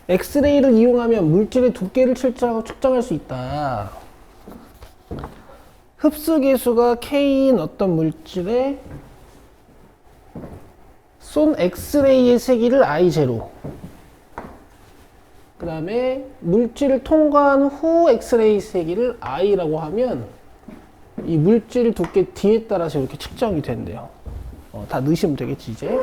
엑스레이를 이용하면 물질의 두께를 측정할 수 있다. 흡수 계수가 K인 어떤 물질에 쏜 엑스레이의 세기를 I0. 그 다음에 물질을 통과한 후 엑스레이 세기를 I라고 하면 이 물질 두께 D에 따라서 이렇게 측정이 된대요. 다 넣으시면 되겠지, 이제.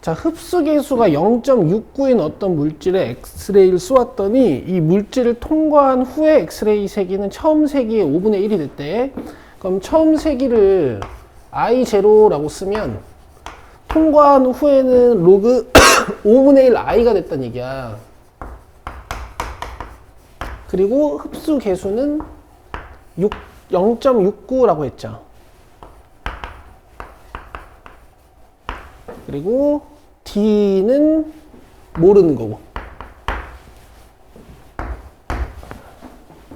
자, 흡수 계수가 0.69인 어떤 물질에 엑스레이를 쏘았더니 이 물질을 통과한 후에 엑스레이 세기는 처음 세기의 5분의 1이 됐대. 그럼 처음 세기를 I0라고 쓰면 통과한 후에는 로그 5분의 1 I가 됐다는 얘기야. 그리고 흡수 계수는 0.69라고 했죠. 그리고 D는 모르는 거고.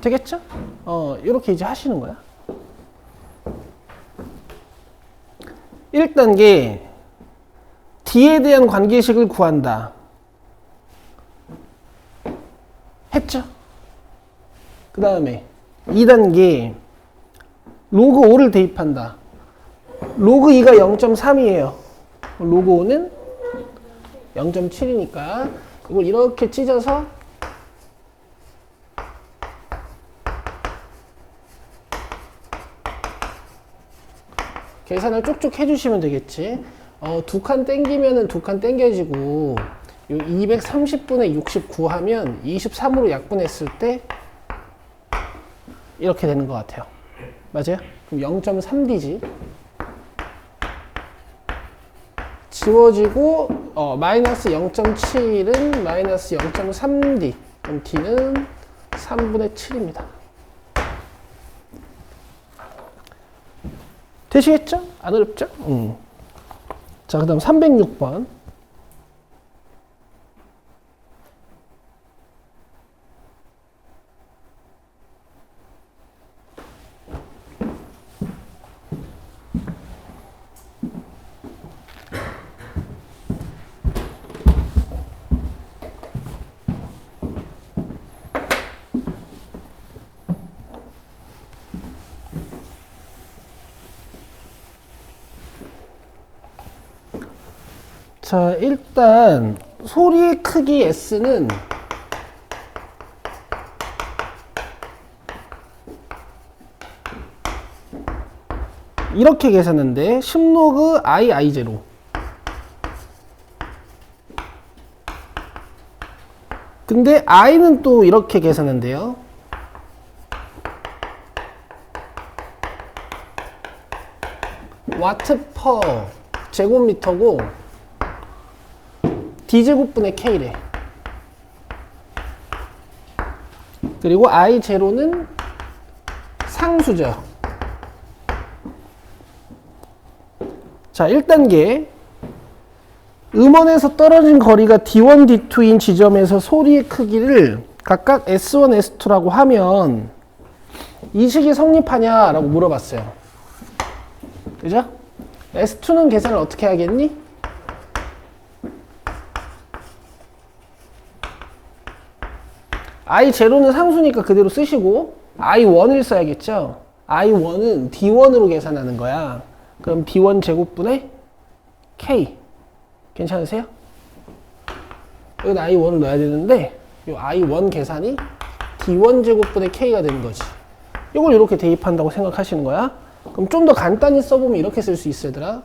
되겠죠? 이렇게 이제 하시는 거야. 1단계 D에 대한 관계식을 구한다. 했죠? 그 다음에 2단계 로그 5를 대입한다. 로그 2가 0.3이에요. 로그 5는 0.7이니까 이걸 이렇게 찢어서 계산을 쭉쭉 해주시면 되겠지. 두 칸 땡기면은 두 칸 땡겨지고 요 230분의 69 하면 23으로 약분했을 때 이렇게 되는 것 같아요. 맞아요? 그럼 0.3D지. 지워지고 마이너스 0.7은 마이너스 0.3D. 그럼 D는 3분의 7입니다. 되시겠죠? 안 어렵죠? 자, 그 다음 306번. 자, 일단 소리의 크기 S는 이렇게 계산하는데 10로그 I0. 근데 I는 또 이렇게 계산한대요. 와트 퍼 제곱미터고 D제곱분의 K래. 그리고 I0는 상수죠. 자, 1단계 음원에서 떨어진 거리가 D1, D2인 지점에서 소리의 크기를 각각 S1, S2라고 하면 이 식이 성립하냐라고 물어봤어요. 그죠? S2는 계산을 어떻게 하겠니? I0는 상수니까 그대로 쓰시고 I1을 써야겠죠? I1은 D1으로 계산하는 거야. 그럼 D1 제곱분의 K. 괜찮으세요? 여기다 I1을 넣어야 되는데 이 I1 계산이 D1 제곱분의 K가 되는 거지. 이걸 이렇게 대입한다고 생각하시는 거야. 그럼 좀 더 간단히 써보면 이렇게 쓸 수 있어, 얘들아.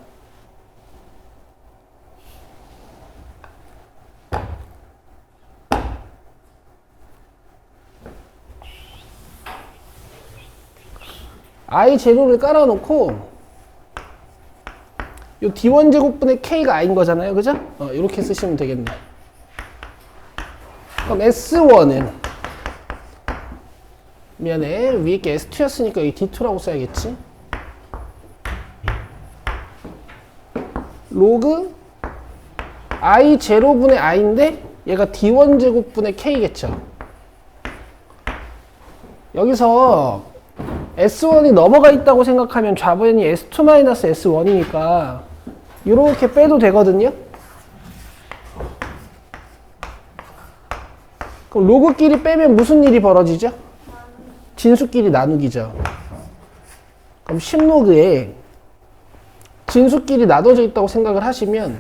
I0를 깔아놓고 요 D1 제곱분의 K가 I인 거잖아요. 그죠? 이렇게 쓰시면 되겠네. 그럼 S1은 미안해. 위에 게 S2였으니까 여기 D2라고 써야겠지. 로그 I0분의 I인데 얘가 D1 제곱분의 K겠죠. 여기서 S1이 넘어가 있다고 생각하면 좌변이 S2-S1이니까 이렇게 빼도 되거든요. 그럼 로그끼리 빼면 무슨 일이 벌어지죠? 진수끼리 나누기죠. 그럼 10로그에 진수끼리 나눠져 있다고 생각을 하시면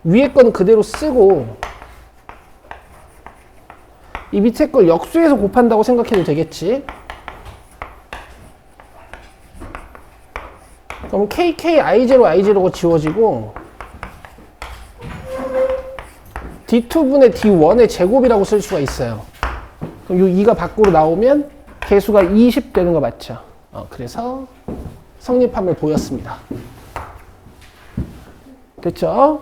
위에 거는 그대로 쓰고 이 밑에 걸 역수해서 곱한다고 생각해도 되겠지. 그럼 KK I0 I0가 지워지고 D2분의 D1의 제곱이라고 쓸 수가 있어요. 그럼 이 2가 밖으로 나오면 개수가 20 되는 거 맞죠? 그래서 성립함을 보였습니다. 됐죠?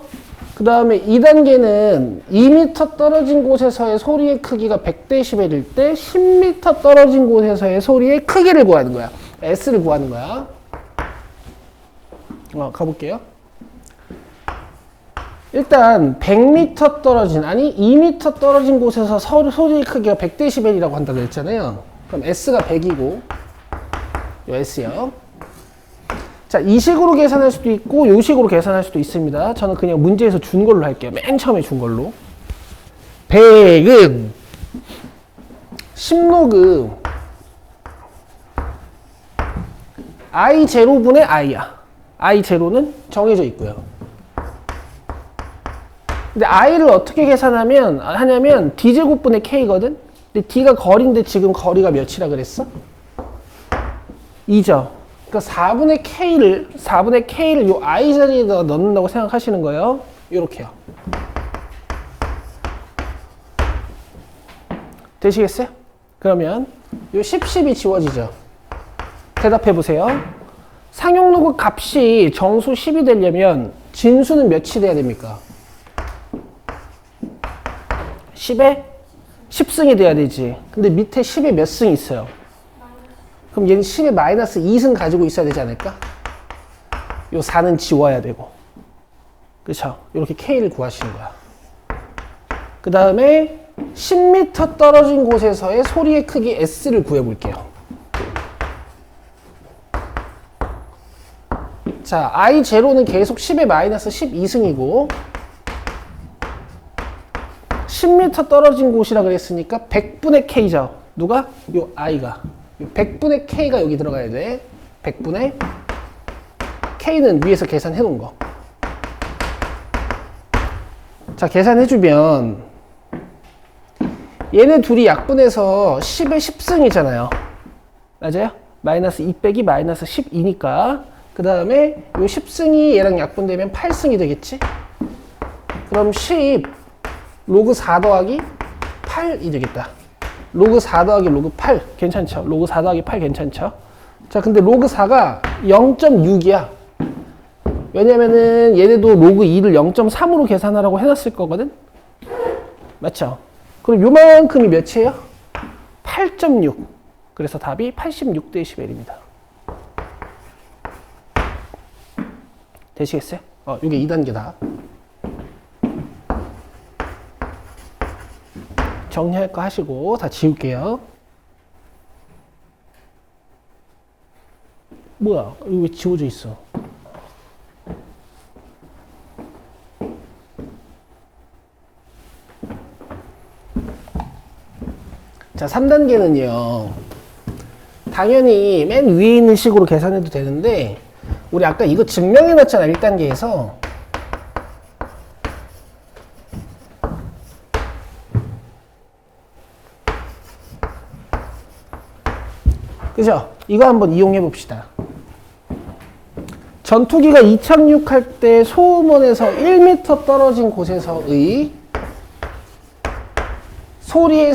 그 다음에 2단계는 2m 떨어진 곳에서의 소리의 크기가 100dB일 때 10m 떨어진 곳에서의 소리의 크기를 구하는 거야. S를 구하는 거야. 가볼게요. 일단 100m 떨어진, 아니 2m 떨어진 곳에서 소리의 크기가 100dB이라고 한다고 했잖아요. 그럼 S가 100이고 요 S요. 자, 이 식으로 계산할 수도 있고 요 식으로 계산할 수도 있습니다. 저는 그냥 문제에서 준 걸로 할게요. 맨 처음에 준 걸로. 100은 10로그 I0분의 I야. I0는 정해져 있고요. 근데 I를 어떻게 하냐면 D제곱분의 K거든? 근데 D가 거리인데 지금 거리가 몇이라 그랬어? 2죠. 그러니까 4분의 K를 요 I 자리에다 넣는다고 생각하시는 거예요. 요렇게요. 되시겠어요? 그러면 요 10, 10이 지워지죠. 대답해 보세요. 상용로그 값이 정수 10이 되려면 진수는 몇이 돼야 됩니까? 10에 10승이 돼야 되지. 근데 밑에 10에 몇 승이 있어요? 그럼 얘는 10에 마이너스 2승 가지고 있어야 되지 않을까? 요 4는 지워야 되고. 그쵸? 이렇게 K를 구하시는 거야. 그 다음에 10m 떨어진 곳에서의 소리의 크기 S를 구해볼게요. 자, I0는 계속 10에 마이너스 12승이고 10m 떨어진 곳이라 그랬으니까 100분의 K죠. 누가? 요 I가. 100분의 K가 여기 들어가야 돼. 100분의 K는 위에서 계산해 놓은 거. 자, 계산해주면 얘네 둘이 약분해서 10에 10승이잖아요. 맞아요? 마이너스 2 빼기 마이너스 12니까 그 다음에 요 10승이 얘랑 약분되면 8승이 되겠지? 그럼 10 로그 4 더하기 8이 되겠다. 로그 4 더하기 로그 8 괜찮죠? 로그 4 더하기 8 괜찮죠? 자, 근데 로그 4가 0.6이야. 왜냐면은 얘네도 로그 2를 0.3으로 계산하라고 해놨을 거거든? 맞죠? 그럼 요만큼이 몇이에요? 8.6. 그래서 답이 86dB입니다. 되시겠어요? 이게 2단계다. 정리할 거 하시고 다 지울게요. 뭐야? 이거 왜 지워져 있어? 자, 3단계는요. 당연히 맨 위에 있는 식으로 계산해도 되는데 우리 아까 이거 증명해놨잖아. 1단계에서. 그죠? 이거 한번 이용해 봅시다. 전투기가 이착륙할 때 소음원에서 1m 떨어진 곳에서의 소리의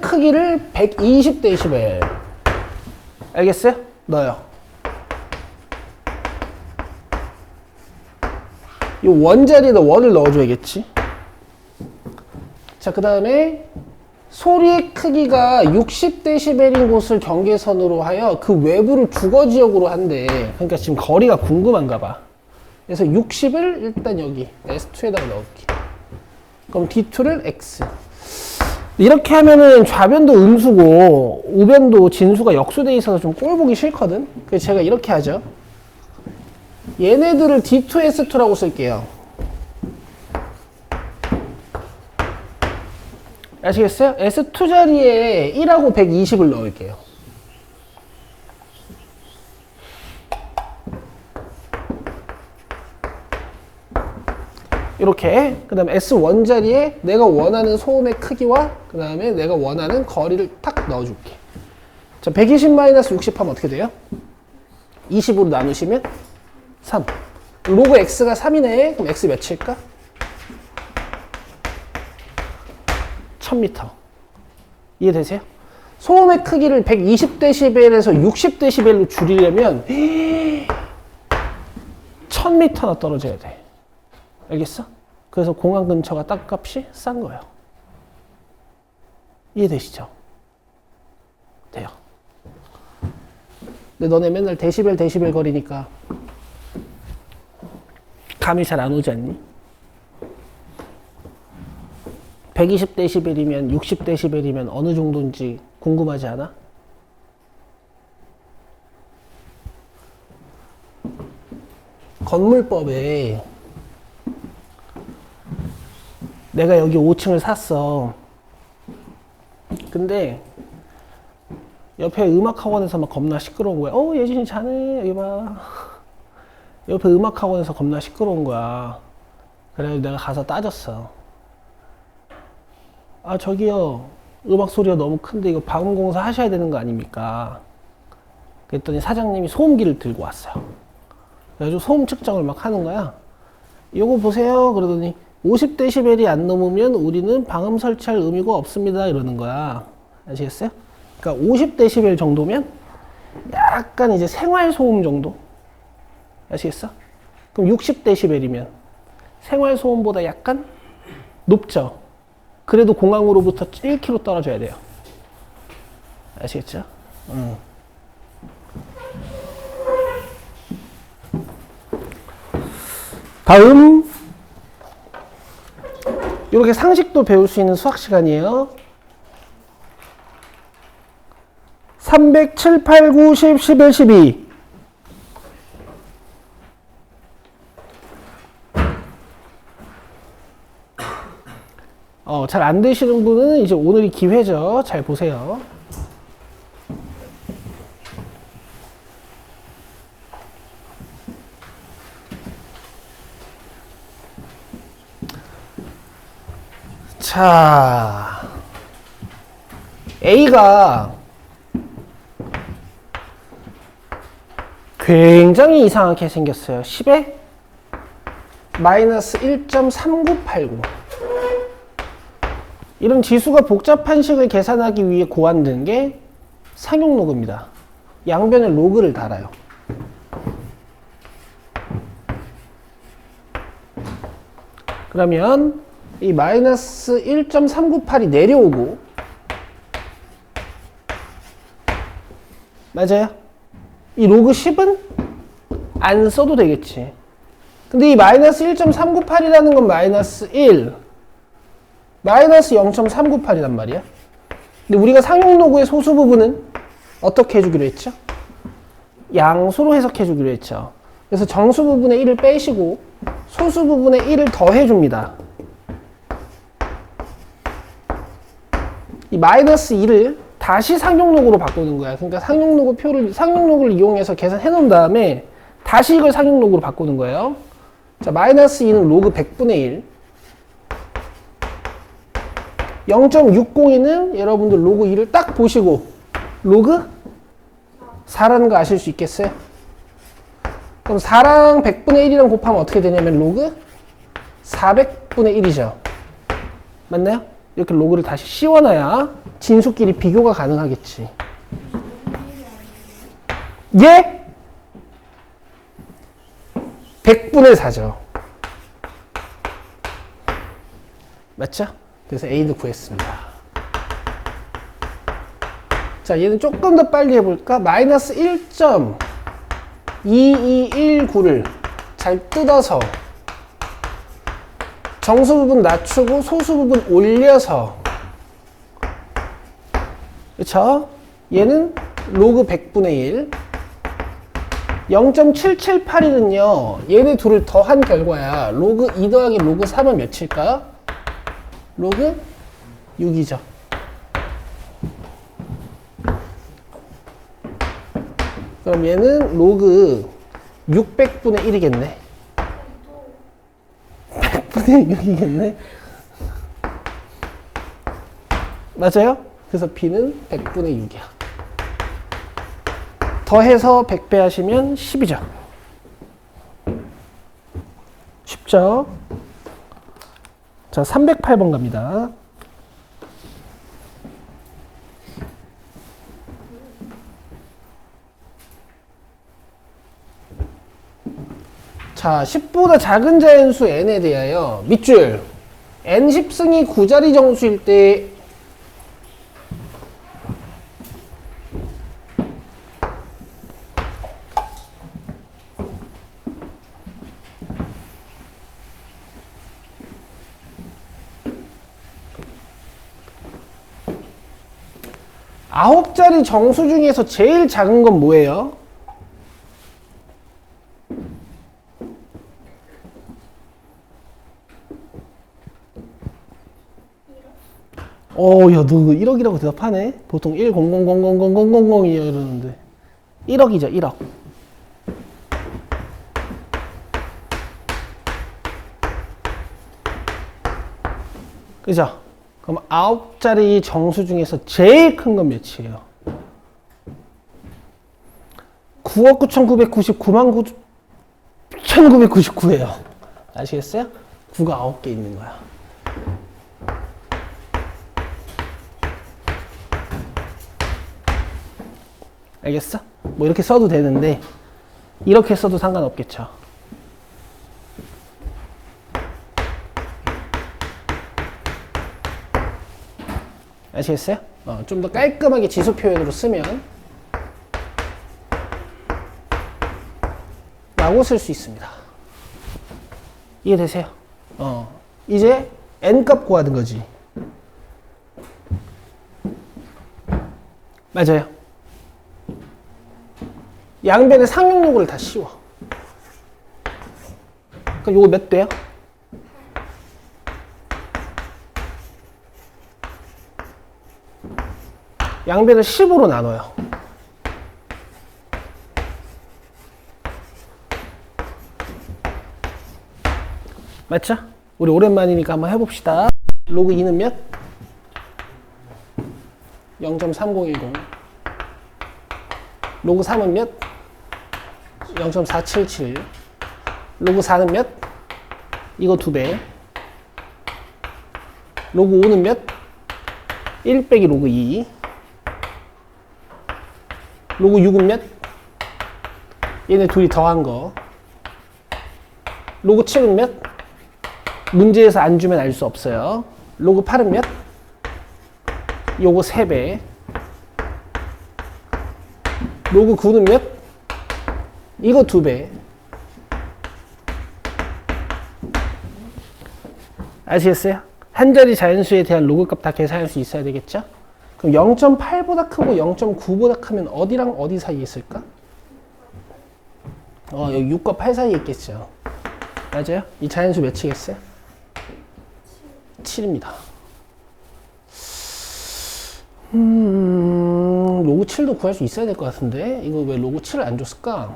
크기를 120dB. 알겠어요? 넣어요. 이 원자리에다 원을 넣어줘야겠지. 자, 그 다음에 소리의 크기가 60dB인 곳을 경계선으로 하여 그 외부를 주거지역으로 한대. 그러니까 지금 거리가 궁금한가 봐. 그래서 60을 일단 여기 S2에다가 넣을게. 그럼 D2를 X. 이렇게 하면은 좌변도 음수고 우변도 진수가 역수돼 있어서 좀 꼴보기 싫거든. 그래서 제가 이렇게 하죠. 얘네들을 D2S2라고 쓸게요. 아시겠어요? S2 자리에 1하고 120을 넣을게요. 이렇게. 그 다음에 S1 자리에 내가 원하는 소음의 크기와 그 다음에 내가 원하는 거리를 탁 넣어줄게. 자, 120-60 하면 어떻게 돼요? 20으로 나누시면 3. 로그 X가 3이네. 그럼 X 몇일까? 1000m. 이해되세요? 소음의 크기를 120dB에서 60dB로 줄이려면 1000m나 떨어져야 돼. 알겠어? 그래서 공항 근처가 땅값이 싼 거예요. 이해되시죠? 돼요. 근데 너네 맨날 데시벨 거리니까 감이 잘 안 오지 않니? 120dB이면 60dB이면 어느 정도인지 궁금하지 않아? 건물법에 내가 여기 5층을 샀어. 근데 옆에 음악학원에서 막 겁나 시끄러운 거야. 예진이 자네 여기 봐. 옆에 음악학원에서 겁나 시끄러운 거야. 그래서 내가 가서 따졌어. 아 저기요, 음악 소리가 너무 큰데 이거 방음공사 하셔야 되는 거 아닙니까? 그랬더니 사장님이 소음기를 들고 왔어요. 그래가지고 소음 측정을 막 하는 거야. 이거 보세요. 그러더니 50dB이 안 넘으면 우리는 방음 설치할 의무가 없습니다. 이러는 거야. 아시겠어요? 그러니까 50dB 정도면 약간 이제 생활 소음 정도. 아시겠어? 그럼 60dB이면 생활 소음보다 약간 높죠? 그래도 공항으로부터 1km 떨어져야 돼요. 아시겠죠? 다음, 이렇게 상식도 배울 수 있는 수학 시간이에요. 300, 7, 8, 9, 10, 11, 12. 잘 안 되시는 분은 이제 오늘이 기회죠. 잘 보세요. 자, A가 굉장히 이상하게 생겼어요. 10에 마이너스 1.3989. 이런 지수가 복잡한 식을 계산하기 위해 고안된 게 상용 로그입니다. 양변에 로그를 달아요. 그러면 이 마이너스 1.398이 내려오고, 맞아요? 이 로그 10은 안 써도 되겠지. 근데 이 마이너스 1.398이라는 건 마이너스 1, 마이너스 0.398이란 말이야. 근데 우리가 상용 로그의 소수 부분은 어떻게 해주기로 했죠? 양수로 해석해 주기로 했죠. 그래서 정수 부분의 1을 빼시고 소수 부분의 1을 더해줍니다. 이 마이너스 2를 다시 상용 로그로 바꾸는 거야. 그러니까 상용 로그를 이용해서 계산해 놓은 다음에 다시 이걸 상용 로그로 바꾸는 거예요. 자, 마이너스 2는 로그 100분의 1. 0.602는 여러분들 로그 2를 딱 보시고 로그 4라는 거 아실 수 있겠어요? 그럼 4랑 100분의 1이랑 곱하면 어떻게 되냐면 로그 400분의 1이죠. 맞나요? 이렇게 로그를 다시 씌워놔야 진수끼리 비교가 가능하겠지. 예? 100분의 4죠. 맞죠? 그래서 A를 구했습니다. 자, 얘는 조금 더 빨리 해볼까? 마이너스 1.2219를 잘 뜯어서 정수 부분 낮추고 소수 부분 올려서, 그쵸? 얘는 로그 100분의 1. 0.778이는요, 얘네 둘을 더한 결과야. 로그 2 더하기 로그 3은 몇일까? 로그 6이죠. 그럼 얘는 로그 600분의 1이겠네. 100분의 6이겠네. 맞아요? 그래서 B는 100분의 6이야. 더해서 100배 하시면 10이죠. 쉽죠? 자, 308번 갑니다. 자, 10보다 작은 자연수 n에 대하여 밑줄 n 10승이 9자리 정수일 때 아홉 자리 정수 중에서 제일 작은 건 뭐예요? 야, 너 1억이라고 대답하네? 보통 100000000이요 이러는데 1억이죠, 1억. 그죠? 그럼 9자리 정수 중에서 제일 큰 건 몇이에요? 9억 9999만 1999예요. 아시겠어요? 9가 9개 있는 거야. 알겠어? 뭐 이렇게 써도 되는데 이렇게 써도 상관없겠죠. 아시겠어요? 좀 더 깔끔하게 지수 표현으로 쓰면 라고 쓸 수 있습니다. 이해되세요? 이제 n값 구하는 거지. 맞아요. 양변에 상용 요구를 다 씌워. 그럼 요거 몇 돼요? 양변을 10으로 나눠요. 맞죠? 우리 오랜만이니까 한번 해봅시다. 로그 2는 몇? 0.3010. 로그 3은 몇? 0.477. 로그 4는 몇? 이거 2배. 로그 5는 몇? 1 빼기 로그 2. 로그 6은 몇? 얘네 둘이 더한 거. 로그 7은 몇? 문제에서 안 주면 알 수 없어요. 로그 8은 몇? 요거 3배. 로그 9는 몇? 이거 2배. 아시겠어요? 한 자리 자연수에 대한 로그 값 다 계산할 수 있어야 되겠죠? 그럼 0.8보다 크고 0.9보다 크면 어디랑 어디 사이에 있을까? 여기 6과 8 사이에 있겠죠. 맞아요? 이 자연수 몇이겠어요? 7입니다. 로그 7도 구할 수 있어야 될 것 같은데 이거 왜 로그 7을 안 줬을까?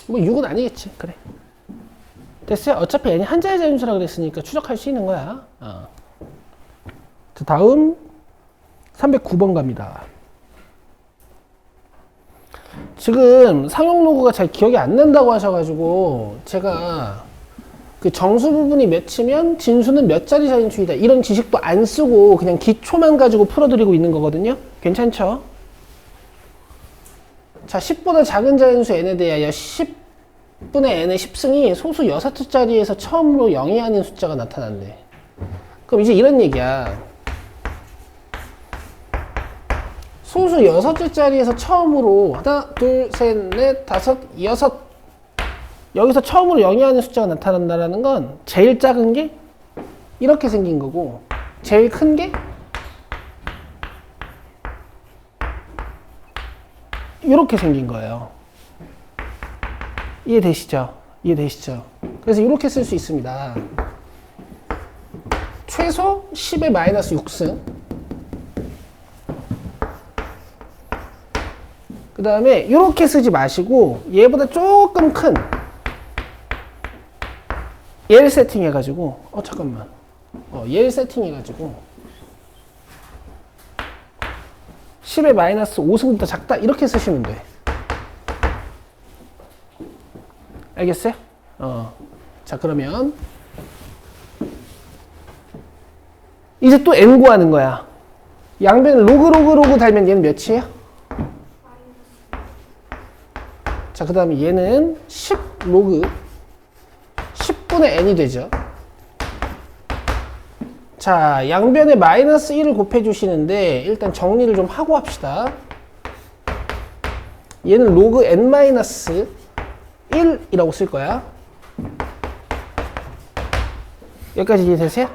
뭐 6은 아니겠지. 그래. 됐어요? 어차피 n이 한 자리 자연수라 그랬으니까 추적할 수 있는 거야. 자, 다음 309번 갑니다. 지금 상용 로그가 잘 기억이 안 난다고 하셔가지고 제가 그 정수 부분이 몇이면 진수는 몇 자리 자연수이다 이런 지식도 안 쓰고 그냥 기초만 가지고 풀어드리고 있는 거거든요. 괜찮죠? 자, 10보다 작은 자연수 n에 대하여 10분의 n의 10승이 소수 6자리에서 처음으로 0이 아닌 숫자가 나타난대. 그럼 이제 이런 얘기야. 소수 6자리에서 처음으로 하나, 둘, 셋, 넷, 다섯, 여섯 여기서 처음으로 0이 아닌 숫자가 나타난다는 건 제일 작은 게 이렇게 생긴 거고 제일 큰 게 이렇게 생긴 거예요. 이해되시죠? 이해되시죠? 그래서 이렇게 쓸 수 있습니다. 최소 10의 마이너스 6승. 그 다음에 이렇게 쓰지 마시고 얘보다 조금 큰 얘를 세팅해가지고 잠깐만 얘를 세팅해가지고 10의 마이너스 5승보다 작다 이렇게 쓰시면 돼. 알겠어요? 자 그러면 이제 또 n 구하는 거야. 양변을 로그 달면 얘는 몇이에요? 자 그 다음에 얘는 10 로그 10분의 n이 되죠. 자 양변에 마이너스 1을 곱해 주시는데 일단 정리를 좀 하고 합시다. 얘는 로그 n 마이너스 1이라고 쓸 거야. 여기까지 이해되세요?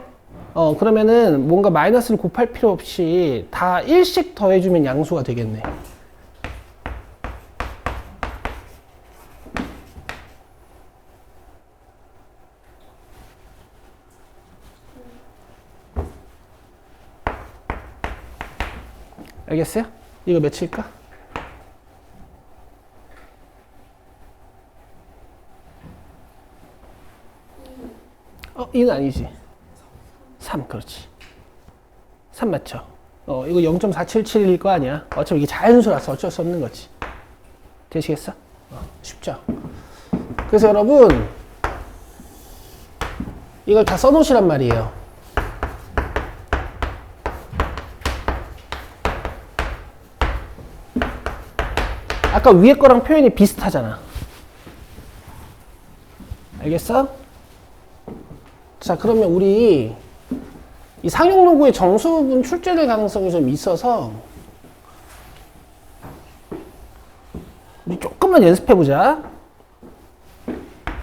그러면은 뭔가 마이너스를 곱할 필요 없이 다 1씩 더해주면 양수가 되겠네. 알겠어요? 이거 몇일까? 이는 아니지. 3, 그렇지. 3 맞죠? 이거 0.477일 거 아니야. 어차피 이게 자연수라서 어쩔 수 없는 거지. 되시겠어? 쉽죠? 그래서 여러분, 이걸 다 써놓으시란 말이에요. 아까 위에 거랑 표현이 비슷하잖아. 알겠어? 자, 그러면 우리 이 상용 로그의 정수 부분 출제될 가능성이 좀 있어서 우리 조금만 연습해보자.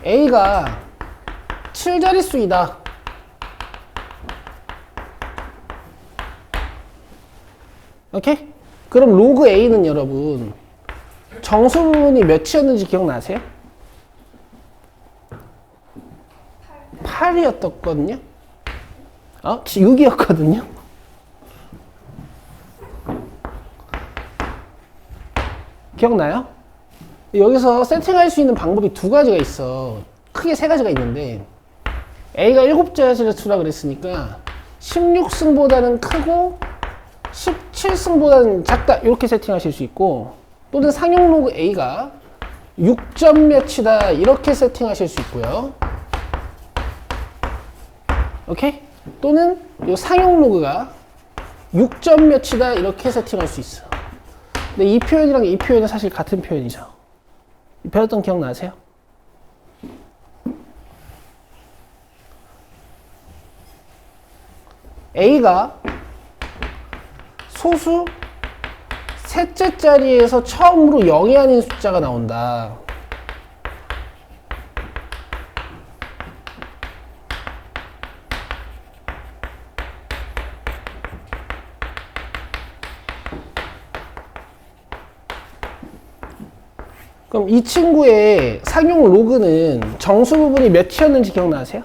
A가 7자릿수이다. 오케이? 그럼 로그 A는 여러분 정수 부분이 몇이었는지 기억나세요? 8이었거든요? 6이었거든요? 기억나요? 여기서 세팅할 수 있는 방법이 두 가지가 있어. 크게 세 가지가 있는데 A가 7자릿수라 그랬으니까 16승보다는 크고 17승보다는 작다 이렇게 세팅하실 수 있고, 또는 상용 로그 A가 6점 몇이다 이렇게 세팅하실 수 있고요. 오케이? 또는 이 상용 로그가 6점 몇이다 이렇게 세팅할 수 있어. 근데 이 표현이랑 이 표현은 사실 같은 표현이죠. 배웠던 기억나세요? A가 소수 셋째 자리에서 처음으로 0이 아닌 숫자가 나온다. 그럼 이 친구의 상용 로그는 정수 부분이 몇이었는지 기억나세요?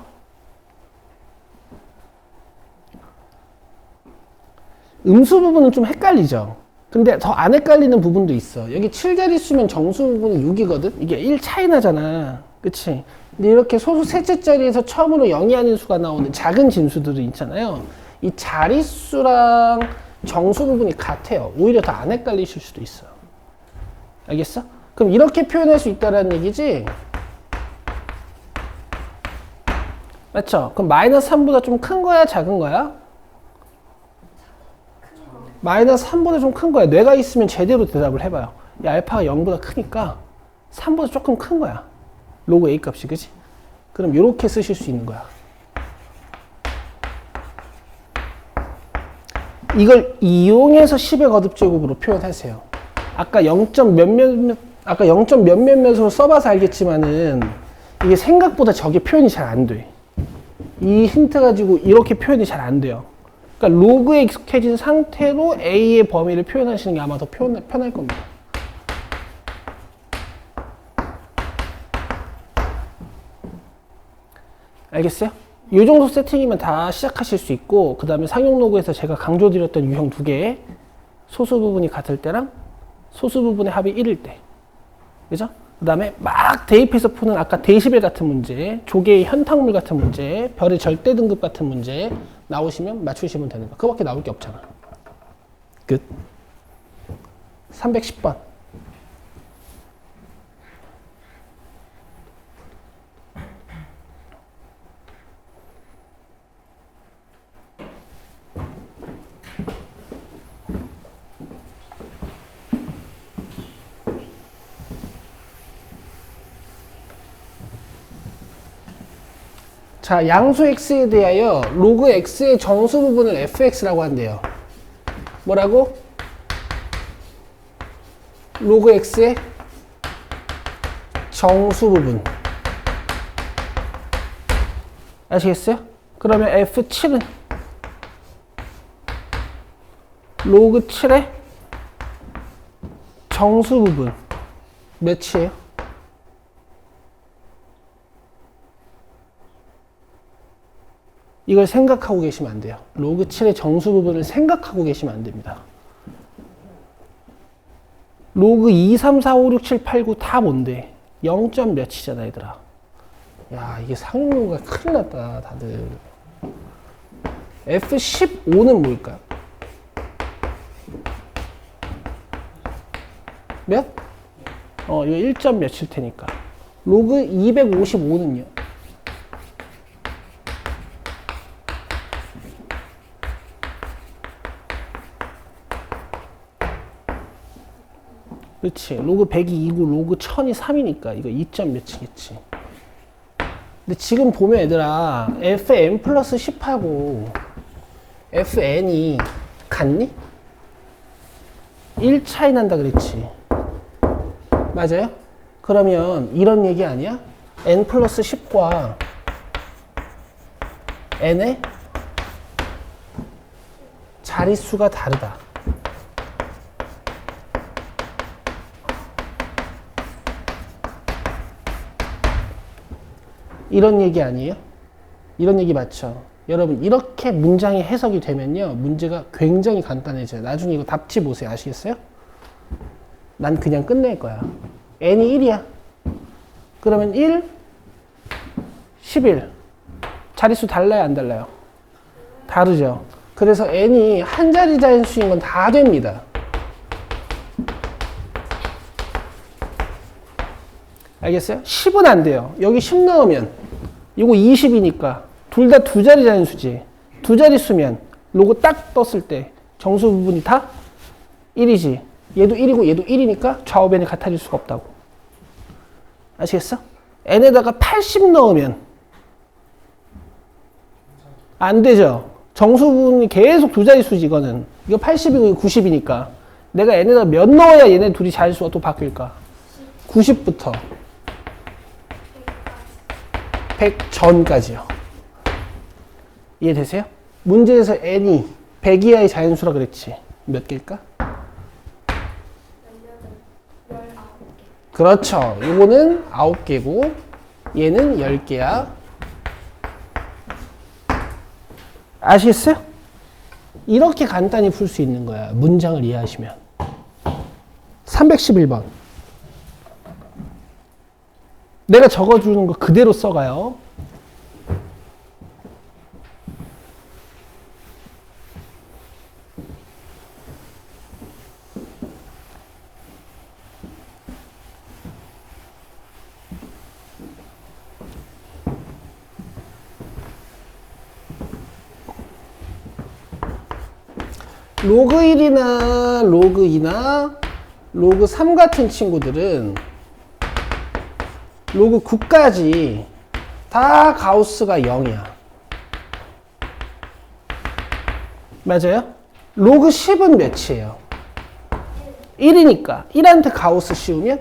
음수 부분은 좀 헷갈리죠? 근데 더 안 헷갈리는 부분도 있어. 여기 7자릿수면 정수 부분은 6이거든? 이게 1 차이 나잖아. 그치? 근데 이렇게 소수 셋째 자리에서 처음으로 0이 아닌 수가 나오는 작은 진수들이 있잖아요. 이 자릿수랑 정수 부분이 같아요. 오히려 더 안 헷갈리실 수도 있어. 알겠어? 그럼 이렇게 표현할 수 있다는 얘기지? 맞죠? 그럼 마이너스 3보다 좀 큰 거야? 작은 거야? 마이너스 3보다 좀 큰 거야. 뇌가 있으면 제대로 대답을 해봐요. 야, 알파가 0보다 크니까 3보다 조금 큰 거야. 로그 A 값이, 그치? 그럼 이렇게 쓰실 수 있는 거야. 이걸 이용해서 10의 거듭제곱으로 표현하세요. 아까 0. 몇몇몇으로 써봐서 알겠지만은 이게 생각보다 저게 표현이 잘 안 돼. 이 힌트 가지고 이렇게 표현이 잘 안 돼요. 그러니까 로그에 익숙해진 상태로 A의 범위를 표현하시는 게 아마 더 편할 겁니다. 알겠어요? 이 정도 세팅이면 다 시작하실 수 있고, 그 다음에 상용 로그에서 제가 강조드렸던 유형 두 개, 소수 부분이 같을 때랑 소수 부분의 합이 1일 때. 그죠? 그 다음에 막 대입해서 푸는 아까 데시벨 같은 문제, 조개의 현탁물 같은 문제, 별의 절대 등급 같은 문제 나오시면 맞추시면 되는 거. 그거밖에 나올 게 없잖아. 끝. 310번. 자, 양수 x에 대하여 로그 x의 정수 부분을 fx라고 한대요. 뭐라고? 로그 x의 정수 부분. 아시겠어요? 그러면 f7은 로그 7의 정수 부분 몇이에요? 이걸 생각하고 계시면 안 돼요. 로그 7의 정수 부분을 생각하고 계시면 안 됩니다. 로그 2, 3, 4, 5, 6, 7, 8, 9 다 뭔데? 0. 몇이잖아, 얘들아. 야, 이게 상용로가 큰일 났다, 다들. F15는 뭘까요? 몇? 이거 1. 몇일 테니까. 로그 255는요? 그렇지. 로그 100이 2고 로그 1000이 3이니까 이거 2. 몇이겠지. 근데 지금 보면 얘들아 fn 플러스 10하고 fn이 같니? 1 차이 난다 그랬지. 맞아요? 그러면 이런 얘기 아니야? n 플러스 10과 n의 자릿수가 다르다. 이런 얘기 아니에요? 이런 얘기 맞죠? 여러분 이렇게 문장이 해석이 되면요 문제가 굉장히 간단해져요. 나중에 이거 답지 보세요. 아시겠어요? 난 그냥 끝낼 거야. n이 1이야. 그러면 1, 11 자릿수 달라요 안 달라요? 다르죠. 그래서 n이 한 자리 자연수인 건 다 됩니다. 알겠어요? 10은 안 돼요. 여기 10 넣으면 이거 20이니까 둘 다 두 자리 자연수지. 두 자리 수면 로고 딱 떴을 때 정수 부분이 다 1이지. 얘도 1이고 얘도 1이니까 좌우 변이 같아질 수가 없다고. 아시겠어? n에다가 80 넣으면 안 되죠. 정수 부분이 계속 두 자리 수지 이거는. 이거 80이고 이거 90이니까 내가 n에다가 몇 넣어야 얘네 둘이 자릿수가 또 바뀔까? 90부터 100 전까지요. 이해되세요? 문제에서 n이 100 이하의 자연수라 그랬지. 몇 개일까? 19개. 그렇죠. 이거는 9개고 얘는 10개야. 아시겠어요? 이렇게 간단히 풀 수 있는 거야. 문장을 이해하시면. 311번. 내가 적어주는 거 그대로 써가요. 로그 1이나 로그 2나 로그 3 같은 친구들은 로그 9까지 다 가우스가 0이야. 맞아요? 로그 10은 몇이에요? 1이니까 1한테 가우스 씌우면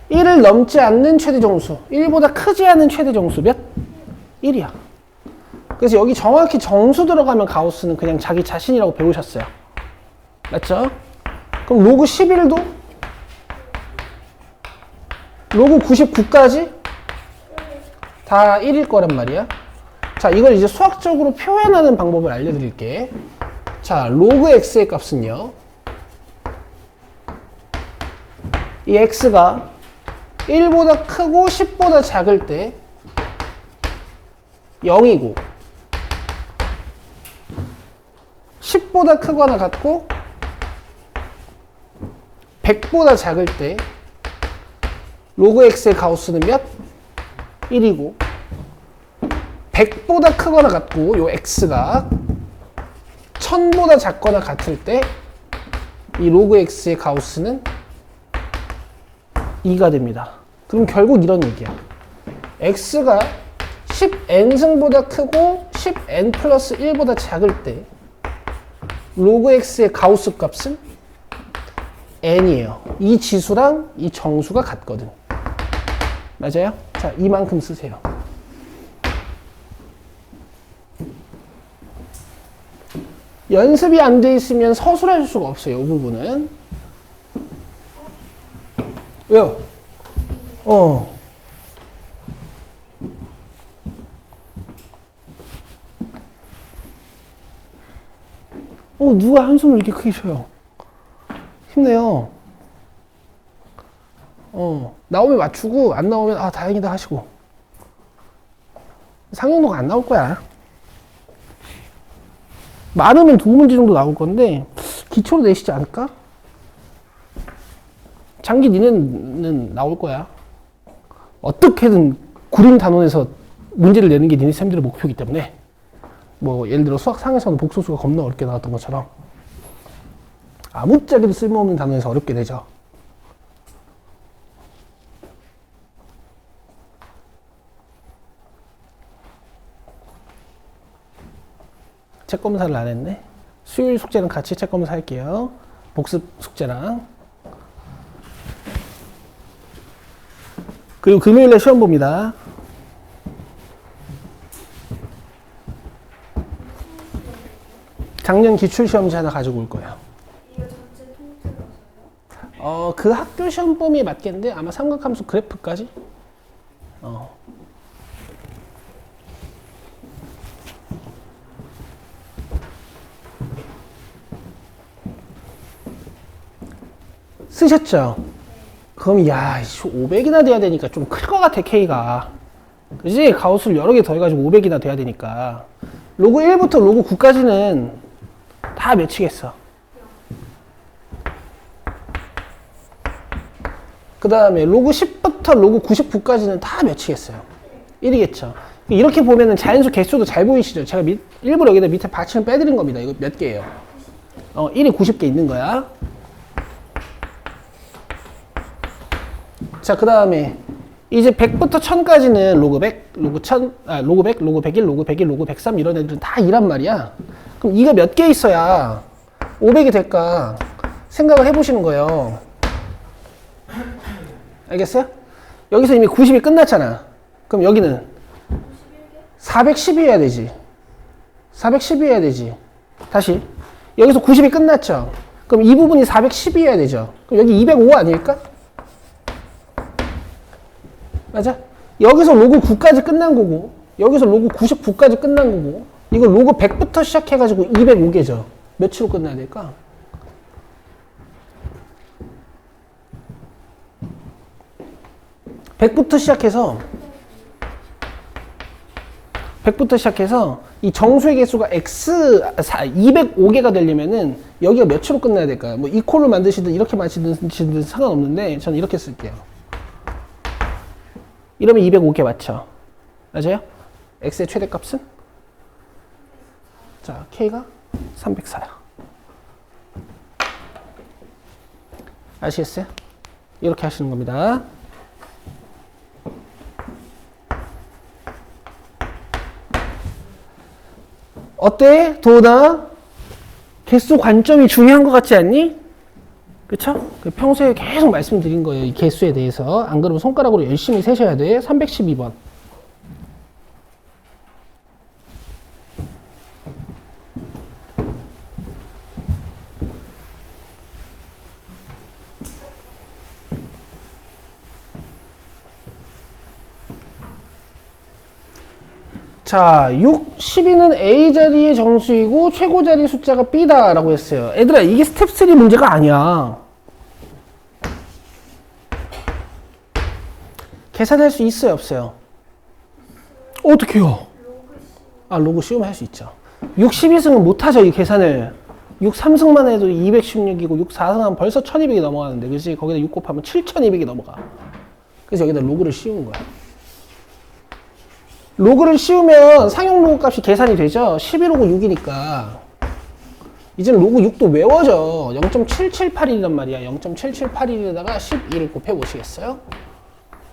1을 넘지 않는 최대 정수, 1보다 크지 않은 최대 정수 몇? 1이야. 그래서 여기 정확히 정수 들어가면 가우스는 그냥 자기 자신이라고 배우셨어요. 맞죠? 그럼 로그 11도 로그 99까지 다 1일 거란 말이야. 자, 이걸 이제 수학적으로 표현하는 방법을 알려드릴게. 자, 로그 x의 값은요, 이 x가 1보다 크고 10보다 작을 때 0이고 10보다 크거나 같고 100보다 작을 때 로그 x의 가우스는 몇? 1이고 100보다 크거나 같고 요 x가 1000보다 작거나 같을 때 이 로그 x의 가우스는 2가 됩니다. 그럼 결국 이런 얘기야. x가 10n승보다 크고 10n 플러스 1보다 작을 때 로그 x의 가우스 값은 n이에요. 이 지수랑 이 정수가 같거든. 맞아요? 자, 이만큼 쓰세요. 연습이 안 돼 있으면 서술할 수가 없어요. 이 부분은. 왜요? 누가 한숨을 이렇게 크게 쉬어요? 힘내요. 나오면 맞추고, 안 나오면, 아, 다행이다 하시고. 상용도가 안 나올 거야. 많으면 2문제 정도 나올 건데, 기초로 내시지 않을까? 장기 니네는 나올 거야. 어떻게든 구림 단원에서 문제를 내는 게 니네 쌤들의 목표이기 때문에, 뭐, 예를 들어 수학상에서는 복소수가 겁나 어렵게 나왔던 것처럼, 아무짝에도 쓸모없는 단원에서 어렵게 되죠. 책 검사를 안 했네. 수요일 숙제는 같이 책 검사 할게요. 복습 숙제랑. 그리고 금요일에 시험 봅니다. 작년 기출시험지 하나 가지고 올 거예요. 이거 전체 통틀어서요? 그 학교 시험 범위에 맞겠는데 아마 삼각함수 그래프까지? 쓰셨죠? 그럼 야 500이나 돼야 되니까 좀 클 것 같아 K가. 그지? 가우스를 여러 개 더해가지고 500이나 돼야 되니까 로그 1부터 로그 9까지는 다 몇이겠어. 그 다음에 로그 10부터 로그 99까지는 다 몇이겠어요. 1이겠죠. 이렇게 보면은 자연수 개수도 잘 보이시죠? 제가 일부러 여기다 밑에 받침을 빼드린 겁니다. 이거 몇 개예요? 1이 90개 있는 거야. 자, 그 다음에 이제 100부터 1000까지는 로그 100, 로그 1000, 로그 100, 로그 101, 로그 101, 로그 103 이런 애들은 다 2란 말이야. 그럼 이가 몇 개 있어야 500이 될까 생각을 해보시는 거예요. 알겠어요? 여기서 이미 90이 끝났잖아. 그럼 여기는 410이어야 되지. 410이어야 되지. 다시. 여기서 90이 끝났죠. 그럼 이 부분이 410이어야 되죠. 그럼 여기 205 아닐까? 맞아? 여기서 로그 9까지 끝난 거고, 여기서 로그 99까지 끝난 거고, 이거 로그 100부터 시작해가지고 205개죠. 몇으로 끝나야 될까? (100부터) 시작해서 이 정수의 개수가 x 205개가 되려면은 여기가 몇으로 끝나야 될까요? 뭐 이퀄로 만드시든 이렇게 만드시든 상관없는데 저는 이렇게 쓸게요. 이러면 205개 맞죠? 맞아요? x의 최대값은? 자, k가 304야. 아시겠어요? 이렇게 하시는 겁니다. 어때? 도나? 개수 관점이 중요한 것 같지 않니? 그쵸? 평소에 계속 말씀드린 거예요. 이 개수에 대해서. 안 그러면 손가락으로 열심히 세셔야 돼. 312번. 자, 6, 12는 A 자리의 정수이고 최고 자리 숫자가 B다 라고 했어요. 얘들아, 이게 스텝 3 문제가 아니야. 계산할 수 있어요, 없어요? 어떻게요? 아, 로그 씌우면 할 수 있죠. 6, 12승은 못하죠, 이 계산을. 6, 3승만 해도 216이고 6, 4승 하면 벌써 1200이 넘어가는데, 그치? 거기다 6 곱하면 7200이 넘어가. 그래서 여기다 로그를 씌운 거야. 로그를 씌우면 상용 로그 값이 계산이 되죠? 11로그 6이니까. 이제는 로그 6도 외워져. 0.778이란 말이야. 0.778에다가 12를 곱해 보시겠어요?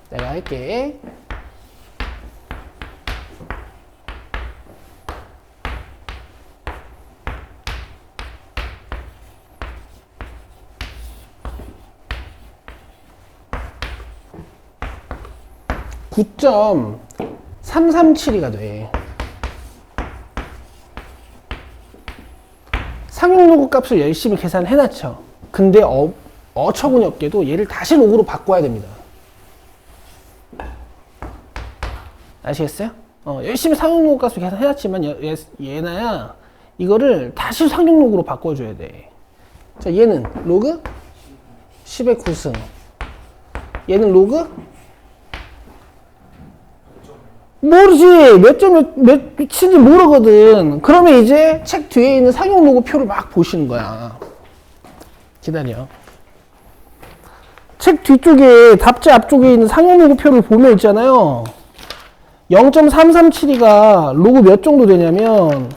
내가 할게. (9.337이가) 돼. 상용 로그 값을 열심히 계산해놨죠. 근데 어처구니 없게도 얘를 다시 로그로 바꿔야 됩니다. 아시겠어요? 열심히 상용 로그 값을 계산해놨지만 얘나야 이거를 다시 상용 로그로 바꿔줘야 돼. 자, 얘는 로그 10의 9승. 얘는 로그 모르지. 몇인지 모르거든. 그러면 이제 책 뒤에 있는 상용 로그 표를 막 보시는 거야. 기다려. 책 뒤쪽에 답지 앞쪽에 있는 상용 로그 표를 보면 있잖아요. 0.337이가 로그 몇 정도 되냐면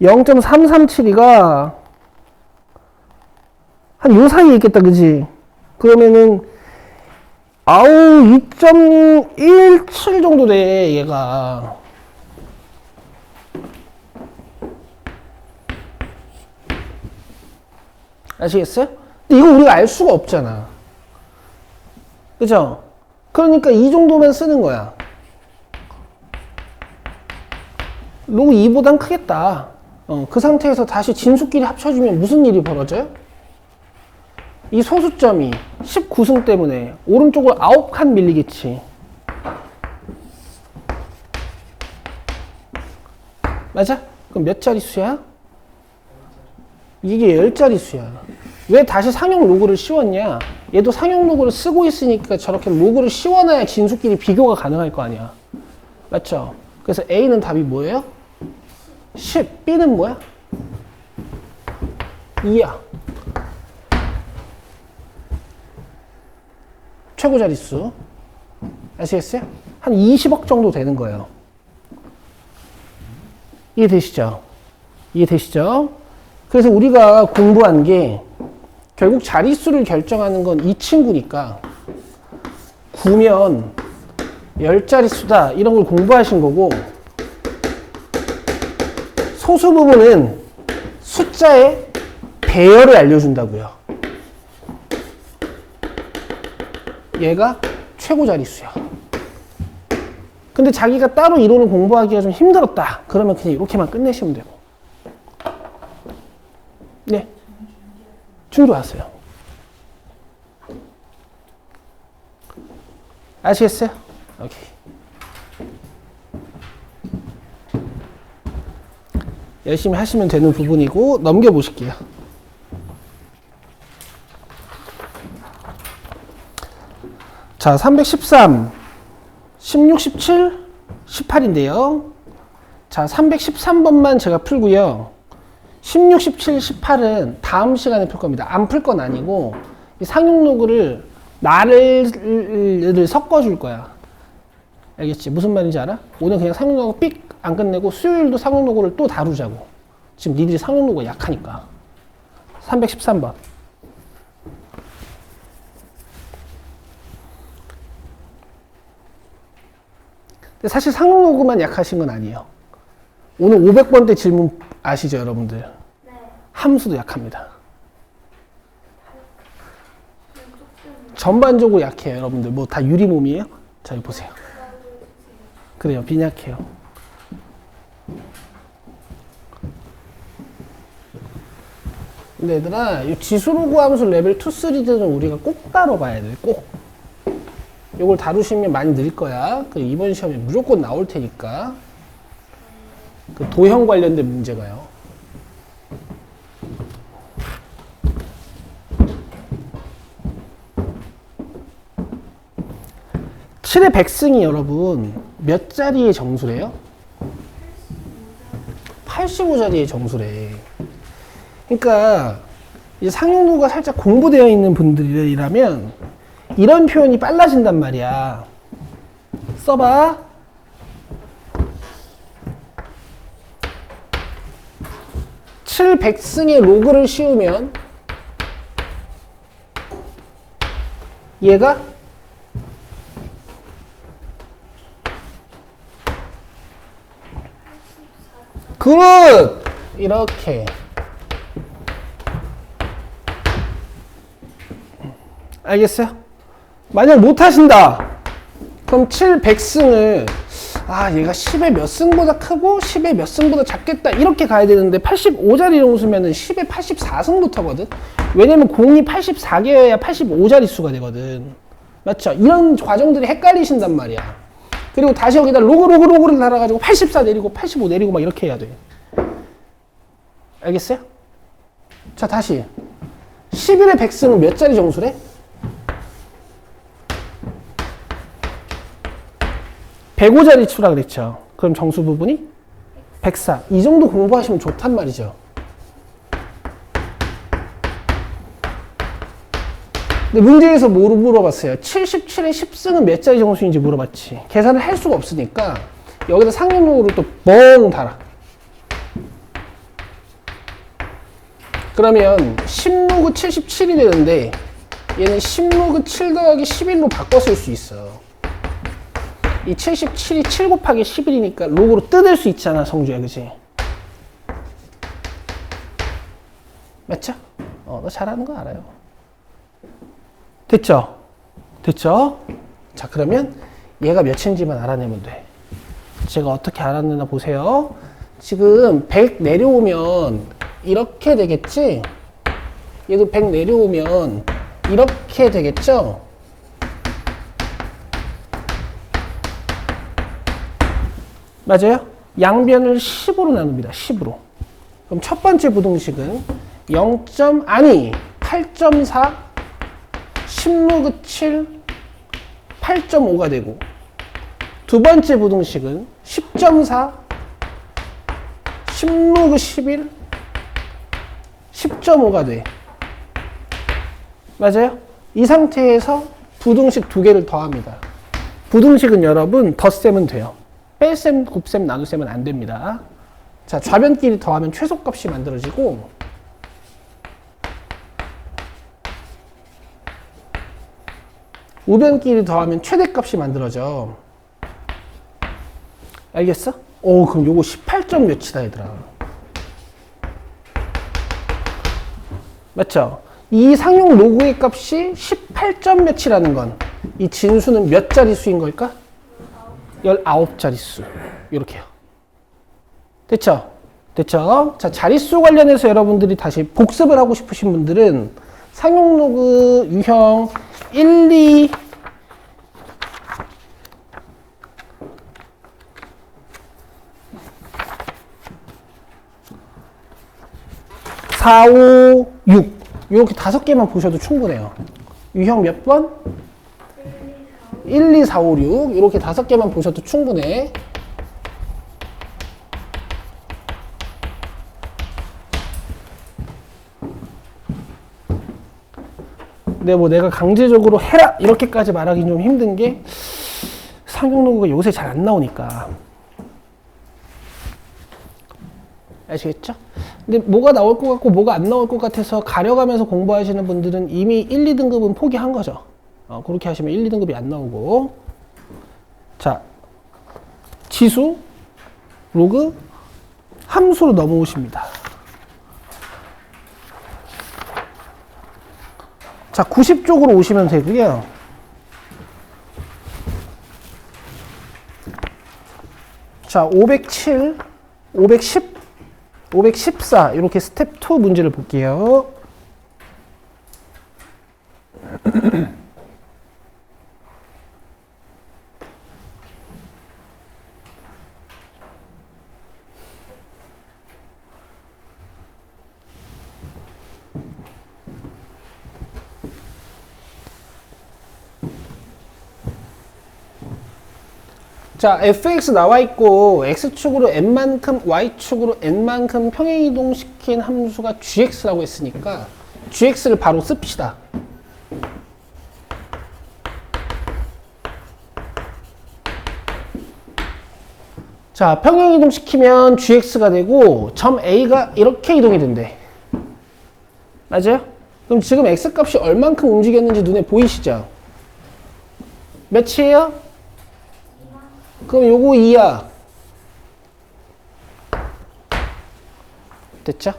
0.337이가 한 요 사이에 있겠다, 그지? 그러면은 아우 2.17 정도 돼, 얘가. 아시겠어요? 근데 이거 우리가 알 수가 없잖아. 그죠? 그러니까 이 정도만 쓰는 거야. 로그 2보단 크겠다. 그 상태에서 다시 진수끼리 합쳐주면 무슨 일이 벌어져요? 이 소수점이 19승 때문에 오른쪽으로 9칸 밀리겠지. 맞아? 그럼 몇 자릿수야? 이게 10자릿수야. 왜 다시 상용 로그를 씌웠냐? 얘도 상용 로그를 쓰고 있으니까 저렇게 로그를 씌워놔야 진수끼리 비교가 가능할 거 아니야. 맞죠? 그래서 A는 답이 뭐예요? 10. B는 뭐야? 2야. 최고 자릿수. 아시겠어요? 한 20억 정도 되는 거예요. 이해되시죠? 이해되시죠? 그래서 우리가 공부한 게 결국 자릿수를 결정하는 건 이 친구니까 9면 10자릿수다 이런 걸 공부하신 거고, 소수 부분은 숫자의 배열을 알려준다고요. 얘가 최고 자릿수야. 근데 자기가 따로 이론을 공부하기가 좀 힘들었다. 그러면 그냥 이렇게만 끝내시면 되고. 네. 준비왔어요. 아시겠어요? 오케이. 열심히 하시면 되는 부분이고 넘겨보실게요. 자, 313, 16, 17, 18인데요. 자, 313번만 제가 풀고요. 16, 17, 18은 다음 시간에 풀 겁니다. 안 풀 건 아니고 이 상용 로그를 나를 섞어줄 거야. 알겠지? 무슨 말인지 알아? 오늘 그냥 상용 로그 삑 안 끝내고 수요일도 상용 로그를 또 다루자고. 지금 니들이 상용 로그가 약하니까. 313번. 근데 사실 상용 로그만 약하신 건 아니에요. 오늘 500번대 질문 아시죠, 여러분들? 네. 함수도 약합니다. 전반적으로 약해요, 여러분들. 뭐 다 유리몸이에요? 자, 여기 보세요. 그래요, 빈약해요. 근데 얘들아, 이 지수로그 함수 레벨 2, 3들은 우리가 꼭 다뤄봐야 돼, 꼭. 요걸 다루시면 많이 늘 거야. 그 이번 시험에 무조건 나올 테니까. 그 도형 관련된 문제가요. 7의 백승이 여러분 몇 자리의 정수래요? 85자리의 정수래. 그러니까 이제 상용도가 살짝 공부되어 있는 분들이라면 이런 표현이 빨라진단 말이야. 써봐. 7 백승의 로그를 씌우면 얘가 굿! 이렇게 알겠어요? 만약 못하신다 그럼 7 백승을 얘가 10의 몇 승보다 크고 10의 몇 승보다 작겠다 이렇게 가야 되는데 85자리 정수면은 10의 84승부터거든. 왜냐면 공이 84개여야 85자리 수가 되거든. 맞죠? 이런 과정들이 헷갈리신단 말이야. 그리고 다시 여기다 로그를 달아가지고 84 내리고 85 내리고 막 이렇게 해야 돼. 알겠어요? 자, 다시 11의 백승은 몇 자리 정수래? 105자리 수라 그랬죠. 그럼 정수 부분이 104. 이 정도 공부하시면 좋단 말이죠. 근데 문제에서 뭐로 물어봤어요? 77의 10승은 몇 자리 정수인지 물어봤지. 계산을 할 수가 없으니까 여기다 상용로를 또 멍 달아. 그러면 10로그 77이 되는데 얘는 10로그 7 더하기 11로 바꿔 쓸 수 있어. 이 77이 7 곱하기 11이니까 로그로 뜯을 수 있잖아, 성주야, 그치? 맞죠? 너 잘하는 거 알아요. 됐죠? 됐죠? 자, 그러면 얘가 몇인지만 알아내면 돼. 제가 어떻게 알았느냐 보세요. 지금 100 내려오면 이렇게 되겠지? 얘도 100 내려오면 이렇게 되겠죠? 맞아요? 양변을 10으로 나눕니다. 10으로. 그럼 첫 번째 부등식은 8.4 10로그 7 8.5가 되고 두 번째 부등식은 10.4 10로그 11 10.5가 돼. 맞아요? 이 상태에서 부등식 두 개를 더합니다. 부등식은 여러분 덧셈은 돼요. 뺄셈, 곱셈, 나눗셈은 안 됩니다. 자, 좌변끼리 더하면 최소값이 만들어지고 우변끼리 더하면 최대값이 만들어져. 알겠어? 그럼 요거 18점 몇이다 얘들아. 맞죠? 이 상용 로그의 값이 18점 몇이라는 건 이 진수는 몇 자리 수인 걸까? 19자리 수. 요렇게요. 됐죠? 됐죠? 자, 자릿수 관련해서 여러분들이 다시 복습을 하고 싶으신 분들은 상용 로그 유형 1, 2 4, 5, 6 이렇게 5개만 보셔도 충분해요. 유형 몇 번? 1, 2, 4, 5, 6 이렇게 5개만 보셔도 충분해. 근데 뭐 내가 강제적으로 해라 이렇게까지 말하기 좀 힘든 게 상용로그가 요새 잘 안 나오니까. 아시겠죠? 근데 뭐가 나올 것 같고 뭐가 안 나올 것 같아서 가려가면서 공부하시는 분들은 이미 1, 2등급은 포기한 거죠. 그렇게 하시면 1, 2등급이 안 나오고. 자, 지수, 로그, 함수로 넘어오십니다. 자, 90쪽으로 오시면 되고요. 자, 507, 510, 514 이렇게 스텝 2 문제를 볼게요. 자, fx 나와 있고 x축으로 n만큼 y축으로 n만큼 평행이동시킨 함수가 gx라고 했으니까 gx를 바로 씁시다. 자, 평행이동시키면 gx가 되고 점 a가 이렇게 이동이 된대. 맞아요? 그럼 지금 x값이 얼만큼 움직였는지 눈에 보이시죠? 몇이에요? 그럼 요거 2야. 됐죠?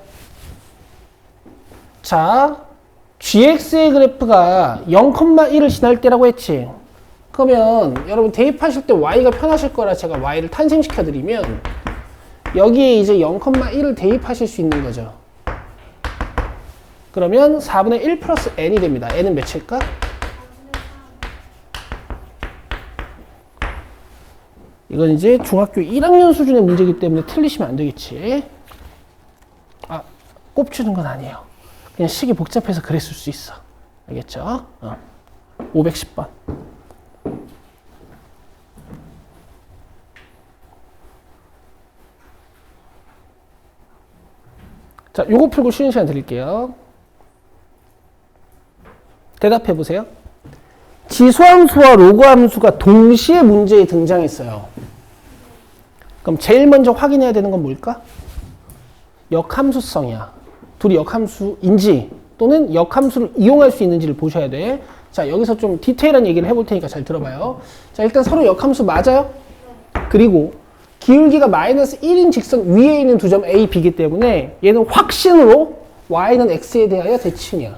자, gx의 그래프가 0,1을 지날 때라고 했지. 그러면 여러분 대입하실 때 y가 편하실 거라 제가 y를 탄생시켜 드리면 여기에 이제 0,1을 대입하실 수 있는 거죠. 그러면 4분의 1 플러스 n이 됩니다. n은 몇일까? 이건 이제 중학교 1학년 수준의 문제이기 때문에 틀리시면 안 되겠지. 아, 꼽주는 건 아니에요. 그냥 식이 복잡해서 그랬을 수 있어. 알겠죠? 510번. 자, 요거 풀고 쉬는 시간 드릴게요. 대답해 보세요. 지수함수와 로그함수가 동시에 문제에 등장했어요. 그럼 제일 먼저 확인해야 되는 건 뭘까? 역함수성이야. 둘이 역함수인지 또는 역함수를 이용할 수 있는지를 보셔야 돼. 자, 여기서 좀 디테일한 얘기를 해볼 테니까 잘 들어봐요. 자, 일단 서로 역함수 맞아요? 그리고 기울기가 마이너스 1인 직선 위에 있는 두 점 A, B이기 때문에 얘는 확신으로 Y는 X에 대하여 대칭이야.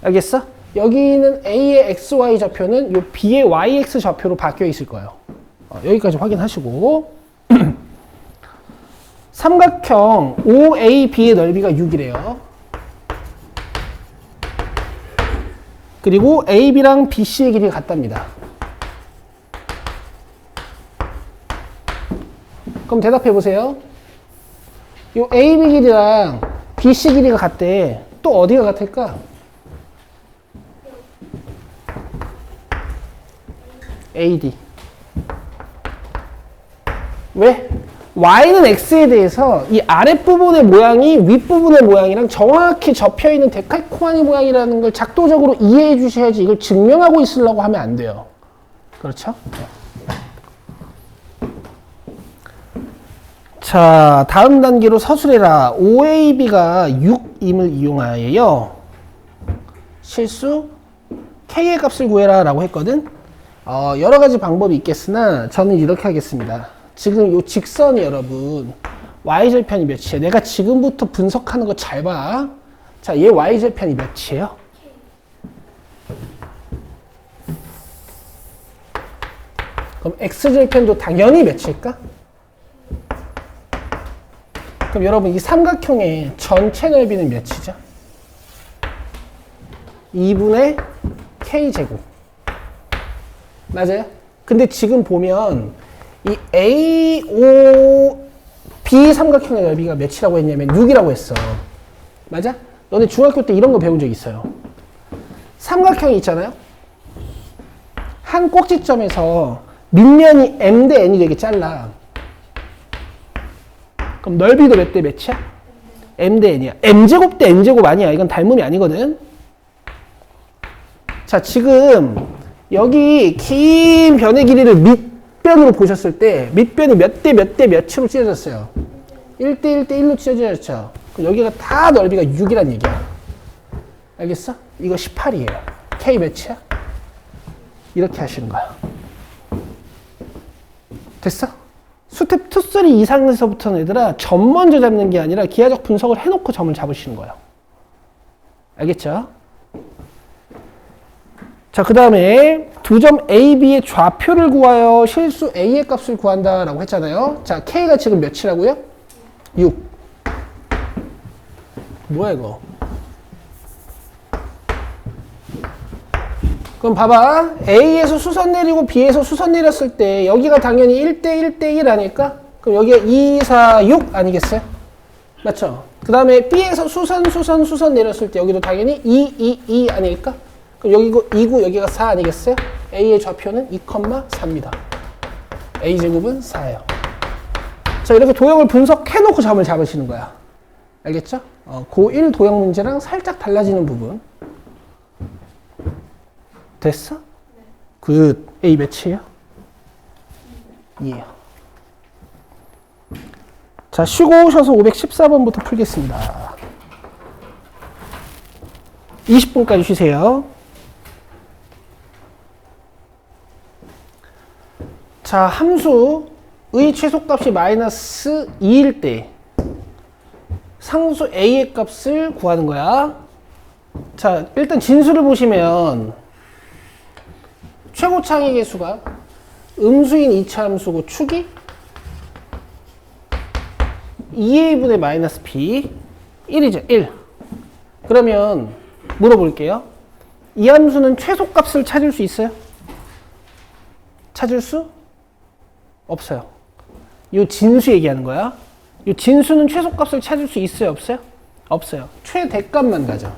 알겠어? 여기 있는 A의 XY 좌표는 요 B의 YX 좌표로 바뀌어 있을 거예요. 여기까지 확인하시고 삼각형 OAB의 넓이가 6이래요. 그리고 AB랑 BC의 길이가 같답니다. 그럼 대답해 보세요. 요 AB 길이랑 BC 길이가 같대. 또 어디가 같을까? AD. 왜? Y는 X에 대해서 이 아랫부분의 모양이 윗부분의 모양이랑 정확히 접혀있는 데칼코마니 모양이라는 걸 작도적으로 이해해 주셔야지 이걸 증명하고 있으려고 하면 안 돼요. 그렇죠? 자, 다음 단계로 서술해라. OAB가 6임을 이용하여 실수 K의 값을 구해라 라고 했거든. 여러 가지 방법이 있겠으나 저는 이렇게 하겠습니다. 지금 이 직선이 여러분 y절편이 몇이에요? 내가 지금부터 분석하는 거 잘 봐. 자, 얘 y절편이 몇이에요? 그럼 x절편도 당연히 몇일까? 그럼 여러분 이 삼각형의 전체 넓이는 몇이죠? 2분의 k제곱. 맞아요? 근데 지금 보면 이 AOB 삼각형의 넓이가 몇이라고 했냐면 6이라고 했어. 맞아? 너네 중학교 때 이런 거 배운 적 있어요. 삼각형이 있잖아요? 한 꼭지점에서 밑면이 m 대 n이 되게 잘라. 그럼 넓이도 몇 대 몇이야? m 대 n이야. m제곱 대 n제곱 아니야. 이건 닮음이 아니거든. 자, 지금 여기 긴 변의 길이를 밑변으로 보셨을 때 밑변이 몇 대 몇 대 몇으로 찢어졌어요? 1대 1대 1로 찢어졌죠. 그럼 여기가 다 넓이가 6이란 얘기야. 알겠어? 이거 18이에요. K 몇이야? 이렇게 하시는 거야. 됐어? 스텝 2, 3 이상에서부터는 얘들아 점 먼저 잡는 게 아니라 기하적 분석을 해놓고 점을 잡으시는 거예요. 알겠죠? 자, 그 다음에 두 점 A, B의 좌표를 구하여 실수 A의 값을 구한다 라고 했잖아요. 자, K가 지금 몇이라고요? 6. 뭐야 이거? 그럼 봐봐. A에서 수선 내리고 B에서 수선 내렸을 때 여기가 당연히 1대 1대 1 아닐까? 그럼 여기가 2, 4, 6 아니겠어요? 맞죠? 그 다음에 B에서 수선 내렸을 때 여기도 당연히 2, 2, 2 아닐까? 그럼 여기가 2구 여기가 4 아니겠어요? A의 좌표는 2,4입니다. A제곱은 4예요. 자, 이렇게 도형을 분석해놓고 잠을 잡으시는 거야. 알겠죠? 고1 도형 문제랑 살짝 달라지는 부분. 됐어? 네. 굿. A 몇이에요? 2예요. 자, 쉬고 오셔서 514번부터 풀겠습니다. 20분까지 쉬세요. 자, 함수의 최소값이 마이너스 2일 때 상수 A의 값을 구하는 거야. 자, 일단 진수를 보시면 최고 창의 개수가 음수인 2차 함수고 축이 2a분의 마이너스 b 1이죠. 1. 그러면 물어볼게요. 이 함수는 최소값을 찾을 수 있어요? 찾을 수 없어요. 이 진수 얘기하는 거야. 이 진수는 최소값을 찾을 수 있어요? 없어요? 없어요. 최대값만 가죠.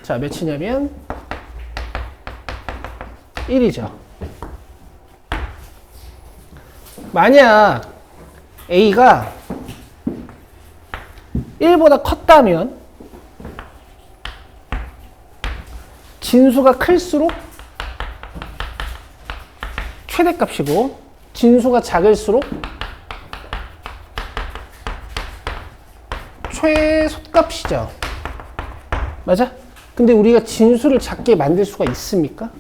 자, 몇이냐면 1이죠. 만약 A가 1보다 컸다면 진수가 클수록 최대값이고 진수가 작을수록 최소값이죠. 맞아? 근데 우리가 진수를 작게 만들 수가 있습니까?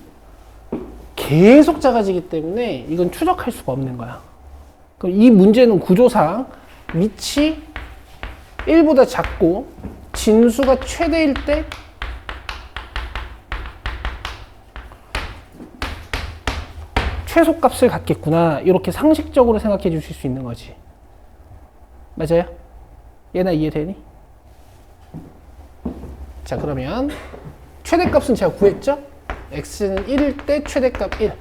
계속 작아지기 때문에 이건 추적할 수가 없는 거야. 그럼 이 문제는 구조상 밑이 1보다 작고 진수가 최대일 때 최소값을 갖겠구나. 이렇게 상식적으로 생각해 주실 수 있는 거지. 맞아요? 얘나 이해되니? 자, 그러면 최대값은 제가 구했죠? x는 1일 때 최대값 1.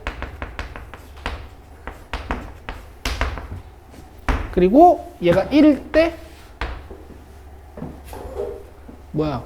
그리고 얘가 1일 때 뭐야?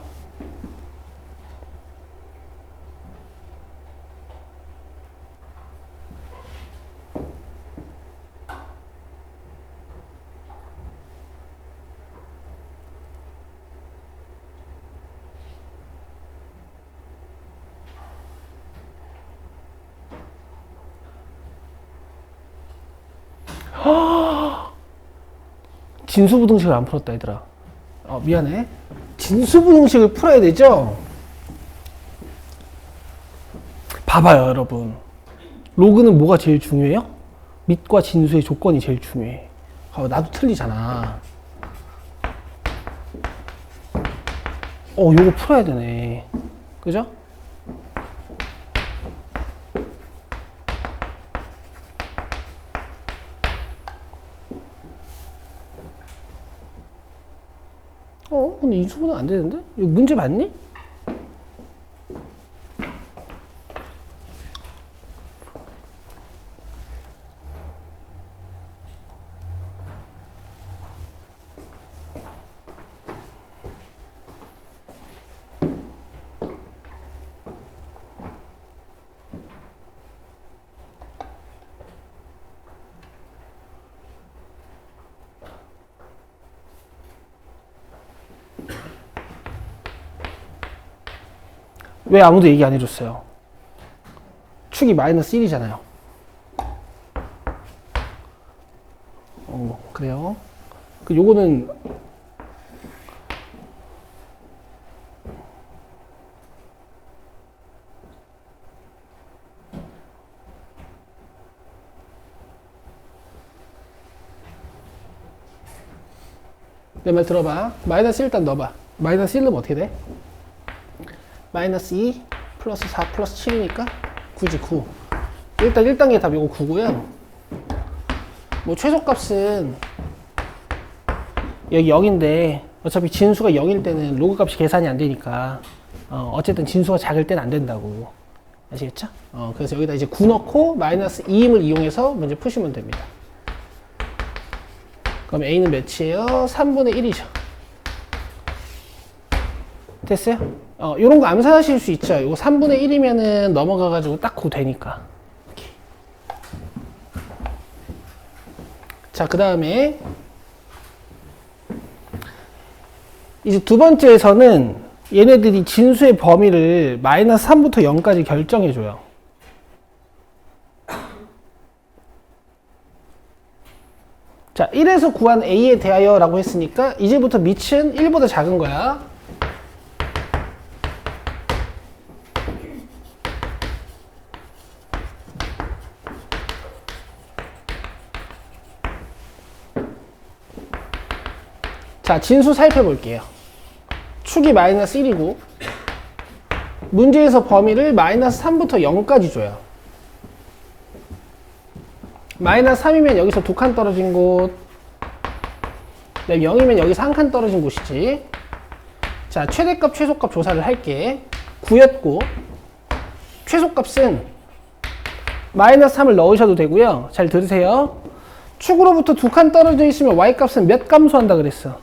진수부등식을 안 풀었다 얘들아. 미안해. 진수부등식을 풀어야 되죠? 봐봐요 여러분. 로그는 뭐가 제일 중요해요? 밑과 진수의 조건이 제일 중요해. 나도 틀리잖아. 요거 풀어야 되네. 그죠? 근데 이 수분은 안 되는데? 이거 문제 맞니? 왜 아무도 얘기 안 해줬어요? 축이 마이너스 1이잖아요. 그래요. 요거는 내 말 들어봐. 마이너스 1 일단 넣어봐. 마이너스 1 넣으면 어떻게 돼? 마이너스 2 플러스 4 플러스 7이니까 9지 9. 일단 1단계 답 이거 9고요. 뭐 최소값은 여기 0인데 어차피 진수가 0일 때는 로그 값이 계산이 안 되니까 어쨌든 진수가 작을 때는 안 된다고. 아시겠죠? 그래서 여기다 이제 9 넣고 마이너스 2임을 이용해서 문제 푸시면 됩니다. 그럼 A는 몇이에요? 3분의 1이죠. 됐어요? 요런 거 암산하실 수 있죠. 이거 3분의 1이면은 넘어가가지고 딱 고 되니까. 이렇게. 자, 그 다음에 이제 두 번째에서는 얘네들이 진수의 범위를 마이너스 3부터 0까지 결정해줘요. 자, 1에서 구한 a에 대하여 라고 했으니까 이제부터 밑은 1보다 작은 거야. 자, 진수 살펴볼게요. 축이 마이너스 1이고 문제에서 범위를 마이너스 3부터 0까지 줘요. 마이너스 3이면 여기서 2칸 떨어진 곳, 0이면 여기서 1칸 떨어진 곳이지. 자, 최대값, 최소값 조사를 할게. 9였고 최소값은 마이너스 3을 넣으셔도 되고요. 잘 들으세요. 축으로부터 2칸 떨어져 있으면 y값은 몇 감소한다 그랬어?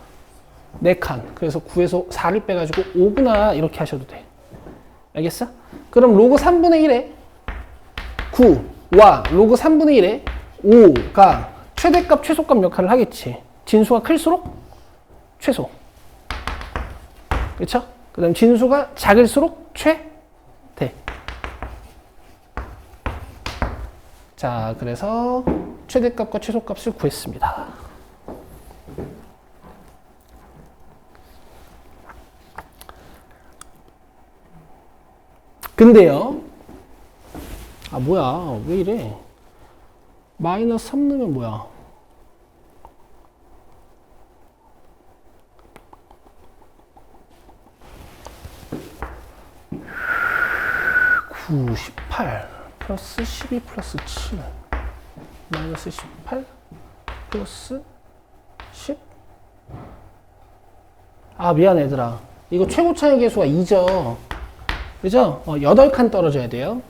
4칸. 그래서 9에서 4를 빼가지고 5구나 이렇게 하셔도 돼. 알겠어? 그럼 로그 3분의 1에 9와 로그 3분의 1에 5가 최대값, 최소값 역할을 하겠지. 진수가 클수록 최소. 그렇죠? 그 다음 진수가 작을수록 최대. 자, 그래서 최대값과 최소값을 구했습니다. 근데요, 뭐야, 왜 이래? 마이너스 3 넣으면 뭐야? (9) 18 플러스 12 플러스 7 마이너스 18 플러스 10. 미안 얘들아, 이거 최고 차이 계수가 2죠. 그죠? 8칸 떨어져야 돼요.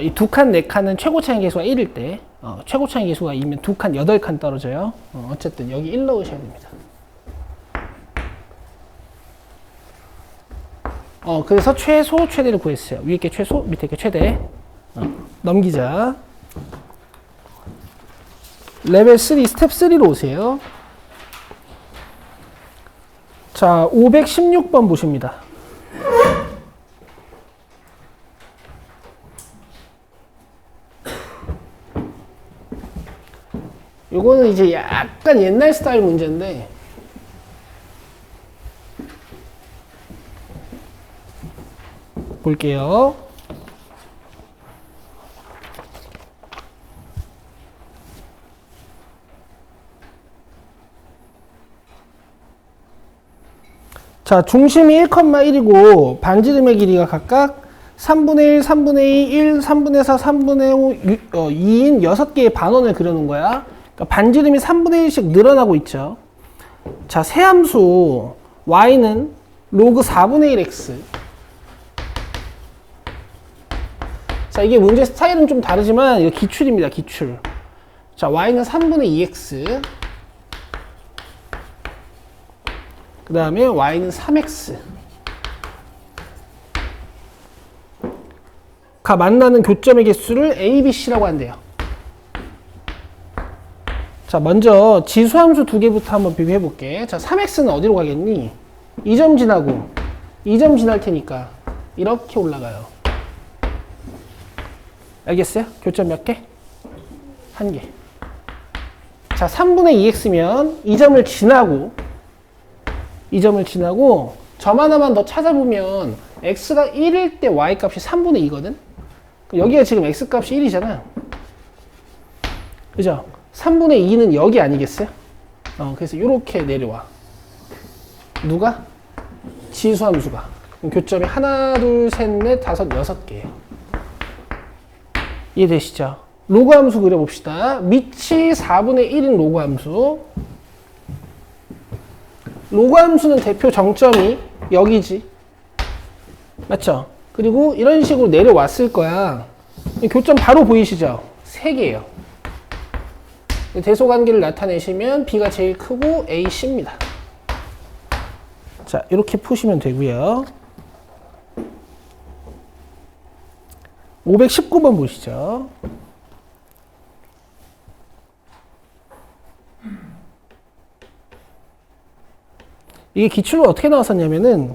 이 2칸, 4칸은 최고 차이 계수가 1일 때, 최고 차이 계수가 2면 2칸, 8칸 떨어져요. 어쨌든 여기 1 넣으셔야 됩니다. 그래서 최소, 최대를 구했어요. 위에 게 최소, 밑에 게 최대. 넘기자. 레벨 3, 스텝 3로 오세요. 자, 516번 보십니다. 요거는 이제 약간 옛날 스타일 문제인데, 볼게요. 자, 중심이 1,1이고 반지름의 길이가 각각 3분의 1, 3분의 2, 1, 3분의 4, 3분의 5, 2인 6개의 반원을 그려놓은 거야. 그러니까 반지름이 3분의 1씩 늘어나고 있죠. 자, 세함수 y는 로그 4분의 1x. 자, 이게 문제 스타일은 좀 다르지만 이거 기출입니다. 기출. 자, y는 3분의 2x. 그 다음에 y는 3x. 가 만나는 교점의 개수를 a, b, c라고 한대요. 자, 먼저 지수함수 두 개부터 한번 비교해 볼게. 자, 3x는 어디로 가겠니? 2점 지나고 2점 지날 테니까 이렇게 올라가요. 알겠어요? 교점 몇 개? 1개. 자, 3분의 2x면 2점을 지나고 점 하나만 더 찾아보면 x가 1일 때 y 값이 3분의 2거든? 여기가 지금 x 값이 1이잖아. 그죠? 3분의 2는 여기 아니겠어요? 그래서 이렇게 내려와. 누가? 지수함수가. 그럼 교점이 하나, 둘, 셋, 넷, 다섯, 6개예요. 이해되시죠? 로그 함수 그려봅시다. 밑이 4분의 1인 로그 함수. 로그 함수는 대표 정점이 여기지. 맞죠? 그리고 이런 식으로 내려왔을 거야. 교점 바로 보이시죠? 3개예요. 대소관계를 나타내시면 B가 제일 크고 A, C입니다. 자, 이렇게 푸시면 되고요. 519번 보시죠. 이게 기출로 어떻게 나왔었냐면은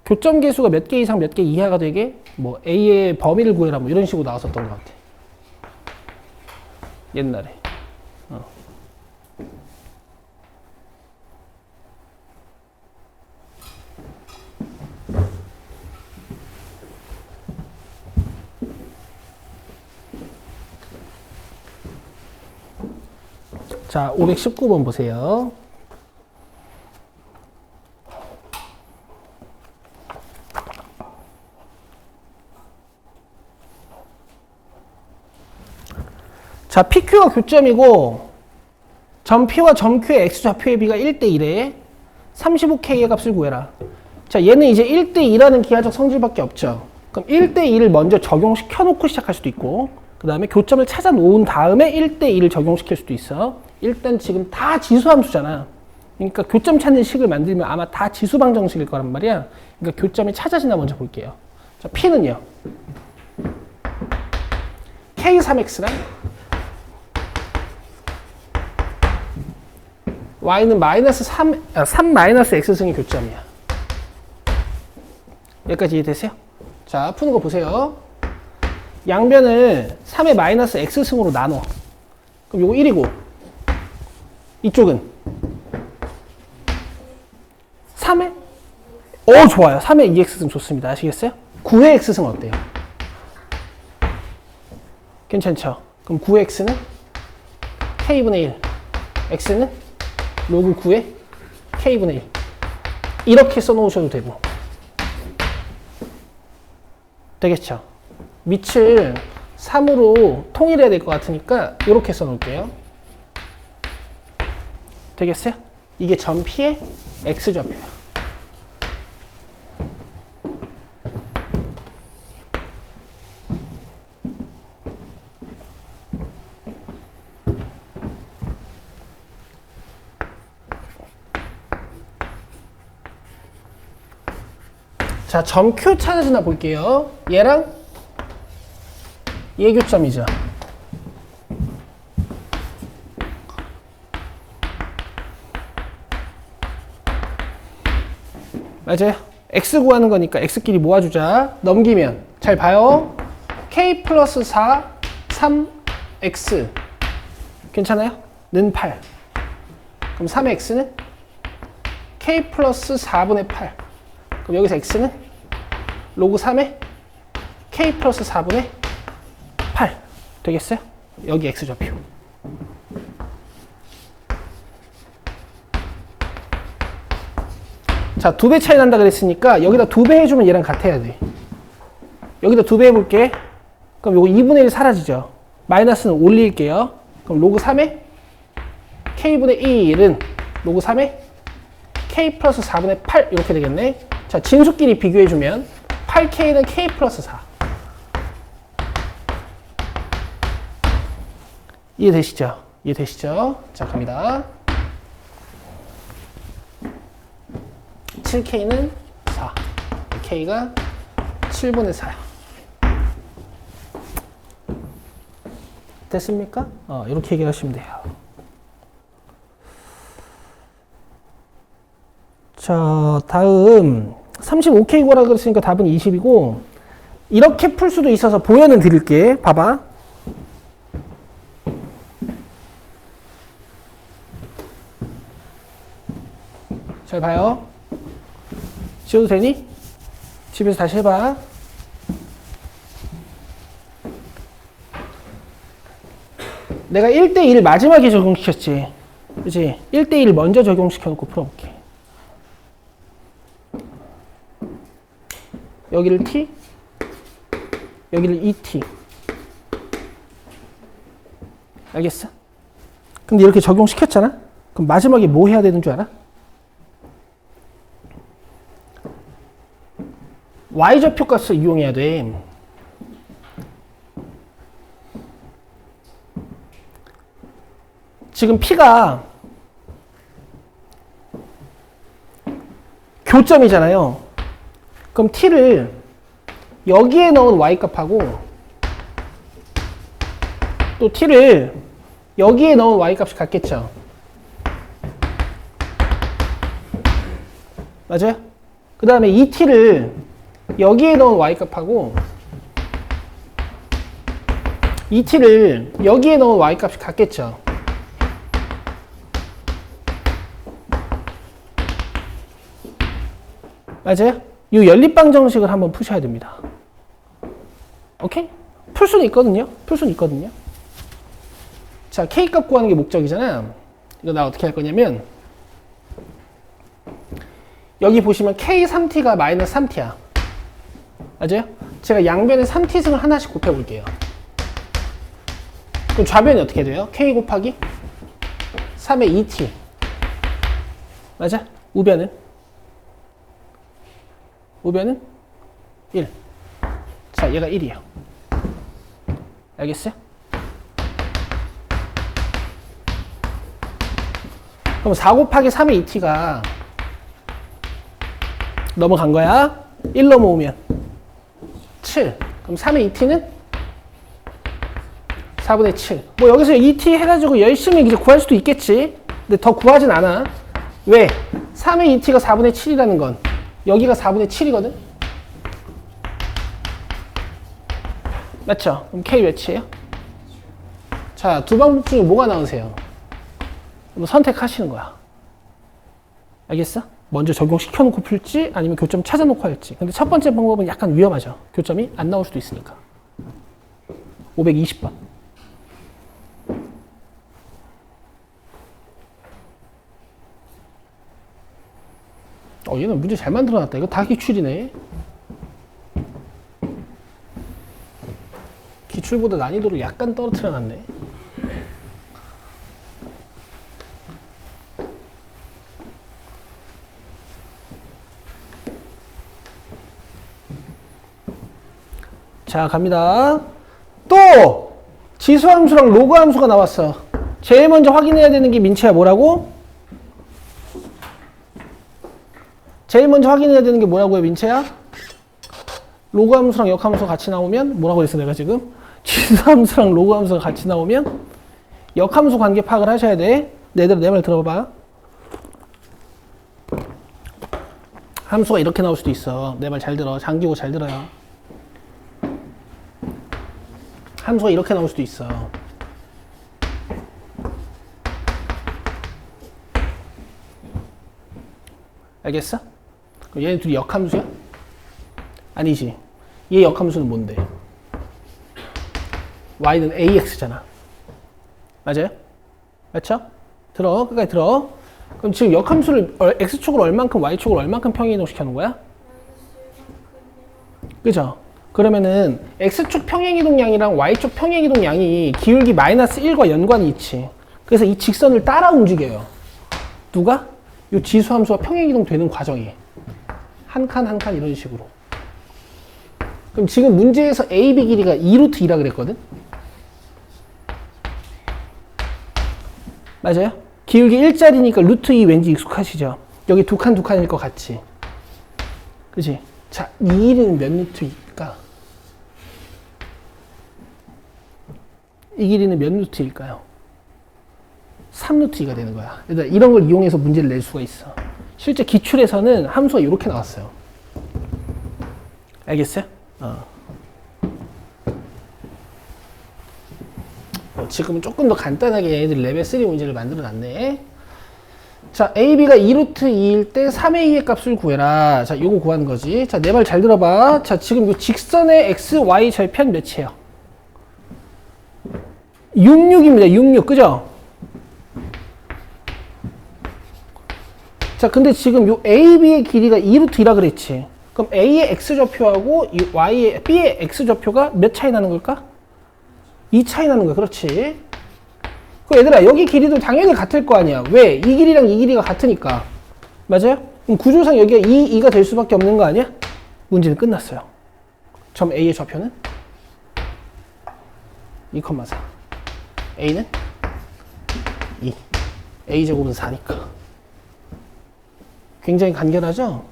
교점 계수가 몇 개 이상 몇 개 이하가 되게 뭐 A의 범위를 구해라 뭐 이런 식으로 나왔었던 것 같아. 옛날에. 자, 519번 보세요. 자, PQ가 교점이고 점 P와 점 Q의 X좌표의 비가 1대1에 35K의 값을 구해라. 자, 얘는 이제 1대2라는 기하적 성질밖에 없죠. 그럼 1대2를 먼저 적용시켜 놓고 시작할 수도 있고 그 다음에 교점을 찾아 놓은 다음에 1대2를 적용시킬 수도 있어. 일단 지금 다 지수함수잖아. 그러니까 교점 찾는 식을 만들면 아마 다 지수방정식일 거란 말이야. 그러니까 교점이 찾아지나 먼저 볼게요. 자, P는요. K3X랑 Y는 마이너스 3 마이너스 X승의 교점이야. 여기까지 이해되세요? 자, 푸는 거 보세요. 양변을 3의 마이너스 X승으로 나눠. 그럼 요거 1이고 이쪽은 3의 좋아요. 3의 2X승 좋습니다. 아시겠어요? 9의 X승 어때요? 괜찮죠? 그럼 9X는 K분의 1 X는 로그 9의 K분의 1 이렇게 써놓으셔도 되고 되겠죠? 밑을 3으로 통일해야 될 것 같으니까 이렇게 써놓을게요. 되겠어요? 이게 점 P의 X좌표야. 자, 점 Q 찾아주나 볼게요. 얘랑 얘 교점이죠. 맞아요. X 구하는 거니까 X끼리 모아주자. 넘기면 잘 봐요. K 플러스 4, 3X 괜찮아요? 는 8. 그럼 3X는 K 플러스 4분의 8. 그럼 여기서 X는 로그 3에 K 플러스 4분의 8 되겠어요? 여기 X좌표. 자, 2배 차이 난다 그랬으니까 여기다 2배 해주면 얘랑 같아야 돼. 여기다 2배 해볼게. 그럼 요거 2분의 1 사라지죠. 마이너스는 올릴게요. 그럼 로그 3에 K분의 1은 로그 3에 K 플러스 4분의 8 이렇게 되겠네. 자, 진수끼리 비교해주면 8K는 K 플러스 4. 이해되시죠? 이해되시죠? 자, 갑니다. 7K는 4. K가 7분의 4야. 됐습니까? 이렇게 얘기하시면 돼요. 자, 다음 35K 구하라 그랬으니까 답은 20이고 이렇게 풀 수도 있어서 보여는 드릴게. 봐봐. 잘 봐요. 지워도 되니? 집에서 다시 해봐. 내가 1대1을 마지막에 적용시켰지. 그치? 1대1을 먼저 적용시켜놓고 풀어볼게. 여기를 T, 여기를 2T. 알겠어? 근데 이렇게 적용시켰잖아? 그럼 마지막에 뭐 해야 되는 줄 알아? Y좌표 값을 이용해야 돼. 지금 P가 교점이잖아요. 그럼 t를 여기에 넣은 y값하고 또 t를 여기에 넣은 y값이 같겠죠. 맞아요? 그 다음에 이 t를 여기에 넣은 y값하고 이 t를 여기에 넣은 y값이 같겠죠. 맞아요? 이 연립방 정식을 한번 푸셔야 됩니다. 오케이? 풀 수는 있거든요. 풀 수는 있거든요. 자, K값 구하는 게 목적이잖아. 이거 나 어떻게 할 거냐면 여기 보시면 K3T가 마이너스 3T야. 맞아요? 제가 양변에 3T승을 하나씩 곱해볼게요. 그럼 좌변이 어떻게 돼요? K 곱하기 3의 2T. 맞아? 우변은? 우변은 1. 자, 얘가 1이에요. 알겠어요? 그럼 4 곱하기 3의 2t가 넘어간 거야. 1 넘어오면 7. 그럼 3의 2t는 4분의 7. 뭐 여기서 2t 해가지고 열심히 이제 구할 수도 있겠지. 근데 더 구하진 않아. 왜? 3의 2t가 4분의 7이라는 건 여기가 4분의 7이거든? 맞죠? 그럼 K 몇이에요? 자, 두 방법 중에 뭐가 나오세요? 그럼 선택하시는 거야. 알겠어? 먼저 적용시켜놓고 풀지 아니면 교점 찾아놓고 할지. 근데 첫 번째 방법은 약간 위험하죠. 교점이 안 나올 수도 있으니까. 520번. 얘는 문제 잘 만들어놨다. 이거 다 기출이네. 기출보다 난이도를 약간 떨어뜨려놨네. 자, 갑니다. 또 지수함수랑 로그함수가 나왔어. 제일 먼저 확인해야 되는 게 민채야 뭐라고? 제일 먼저 확인해야 되는 게 뭐라고요, 민채야? 로그함수랑 역함수가 같이 나오면 뭐라고 했어 내가 지금? 지수함수랑 로그함수가 같이 나오면 역함수 관계 파악을 하셔야 돼. 내 말 들어봐. 함수가 이렇게 나올 수도 있어. 내 말 잘 들어. 잠기고 잘 들어요. 함수가 이렇게 나올 수도 있어. 알겠어? 그럼 얘네 둘이 역함수야? 아니지. 얘 역함수는 뭔데? y는 ax잖아. 맞아요? 맞죠? 들어. 끝까지 들어. 그럼 지금 역함수를 x축으로 얼만큼 y축으로 얼만큼 평행이동 시켜놓은 거야? 그죠? 그러면은 x축 평행이동량이랑 y축 평행이동량이 기울기 마이너스 1과 연관이 있지. 그래서 이 직선을 따라 움직여요. 누가? 이 지수함수가 평행이동 되는 과정이. 한 칸 한 칸 이런 식으로. 그럼 지금 문제에서 AB 길이가 2루트 2라 그랬거든? 맞아요? 기울기 1짜리니까 루트 2 왠지 익숙하시죠? 여기 두 칸 두 칸일 것 같지? 그치? 자, 이 길이는 몇 루트일까? 이 길이는 몇 루트일까요? 3루트 2가 되는 거야. 그러니까 이런 걸 이용해서 문제를 낼 수가 있어. 실제 기출에서는 함수가 이렇게 나왔어요. 알겠어요? 지금은 조금 더 간단하게 얘네들 레벨 3 문제를 만들어 놨네. 자, AB가 2루트 2일 때 3의 2의 값을 구해라. 자, 요거 구하는 거지. 자, 내 말 잘 들어봐. 자, 지금 요 직선의 x, y 절편 몇이에요? 66입니다. 66. 그죠? 자, 근데 지금 요 AB의 길이가 2루트 2라 그랬지. 그럼 A의 x좌표하고 이 Y의, B의 x좌표가 몇 차이 나는 걸까? 2 차이 나는 거야. 그렇지. 그 얘들아, 여기 길이도 당연히 같을 거 아니야. 왜? 이 길이랑 이 길이가 같으니까. 맞아요? 그럼 구조상 여기가 2가 될 수밖에 없는 거 아니야? 문제는 끝났어요. 점 A의 좌표는 2,4. A는 2. A제곱은 4니까. 굉장히 간결하죠?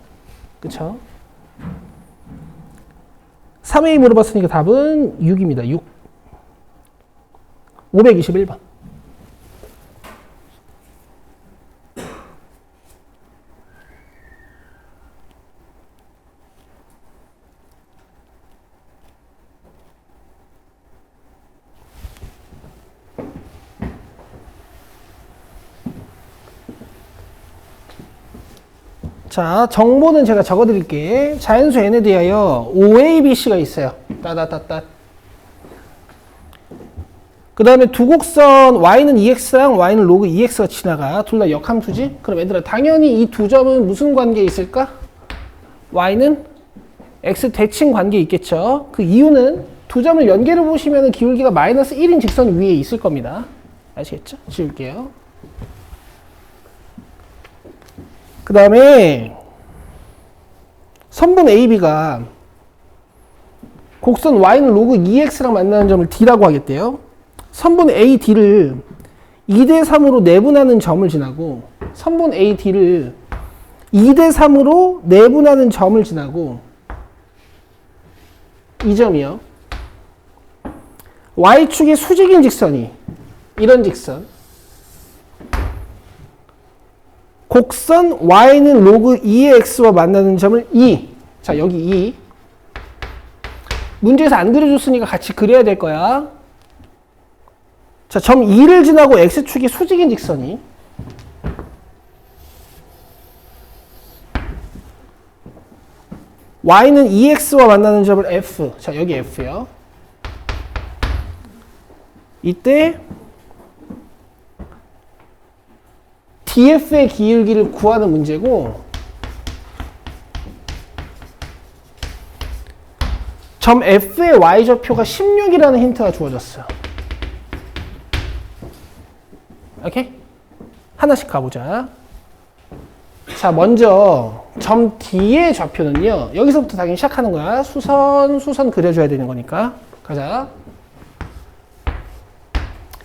그쵸? 3A 물어봤으니까 답은 6입니다. 6. 521번. 자, 정보는 제가 적어드릴게. 자연수 n에 대하여 OABC가 있어요. 따다따따. 그 다음에 두 곡선 y는 2x랑 y는 로그 2x가 지나가. 둘 다 역함수지? 그럼 얘들아, 당연히 이 두 점은 무슨 관계에 있을까? y는 x 대칭 관계에 있겠죠. 그 이유는 두 점을 연계를 보시면 기울기가 마이너스 1인 직선 위에 있을 겁니다. 아시겠죠? 지울게요. 그 다음에 선분 AB가 곡선 y는 로그 2x랑 만나는 점을 D라고 하겠대요. 선분 AD를 2대3으로 내분하는 점을 지나고 선분 AD를 2대3으로 내분하는 점을 지나고 이 점이요. y축의 수직인 직선이 이런 직선 곡선 y는 로그 2의 x와 만나는 점을 2. 자, 여기 2. 문제에서 안 그려줬으니까 같이 그려야 될 거야. 자, 점 2를 지나고 x축이 수직인 직선이 y는 2x와 만나는 점을 f. 자, 여기 f요. 이때 DF의 기울기를 구하는 문제고 점 F의 Y좌표가 16이라는 힌트가 주어졌어요. 오케이? 하나씩 가보자. 자, 먼저 점 D의 좌표는요. 여기서부터 당연히 시작하는 거야. 수선 그려줘야 되는 거니까. 가자.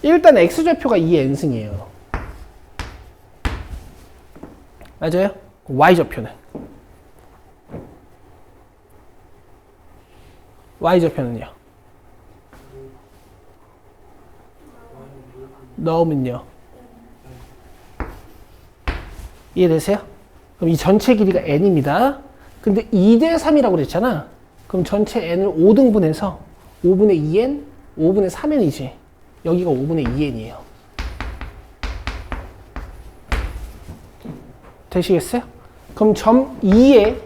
일단 X좌표가 2n승이에요. 맞아요? Y좌표는? Y좌표는요? 넣으면요? 이해되세요? 그럼 이 전체 길이가 n입니다. 근데 2대3이라고 그랬잖아. 그럼 전체 n을 5등분해서 5분의 2n, 5분의 3n이지. 여기가 5분의 2n이에요. 되시겠어요? 그럼 점 2의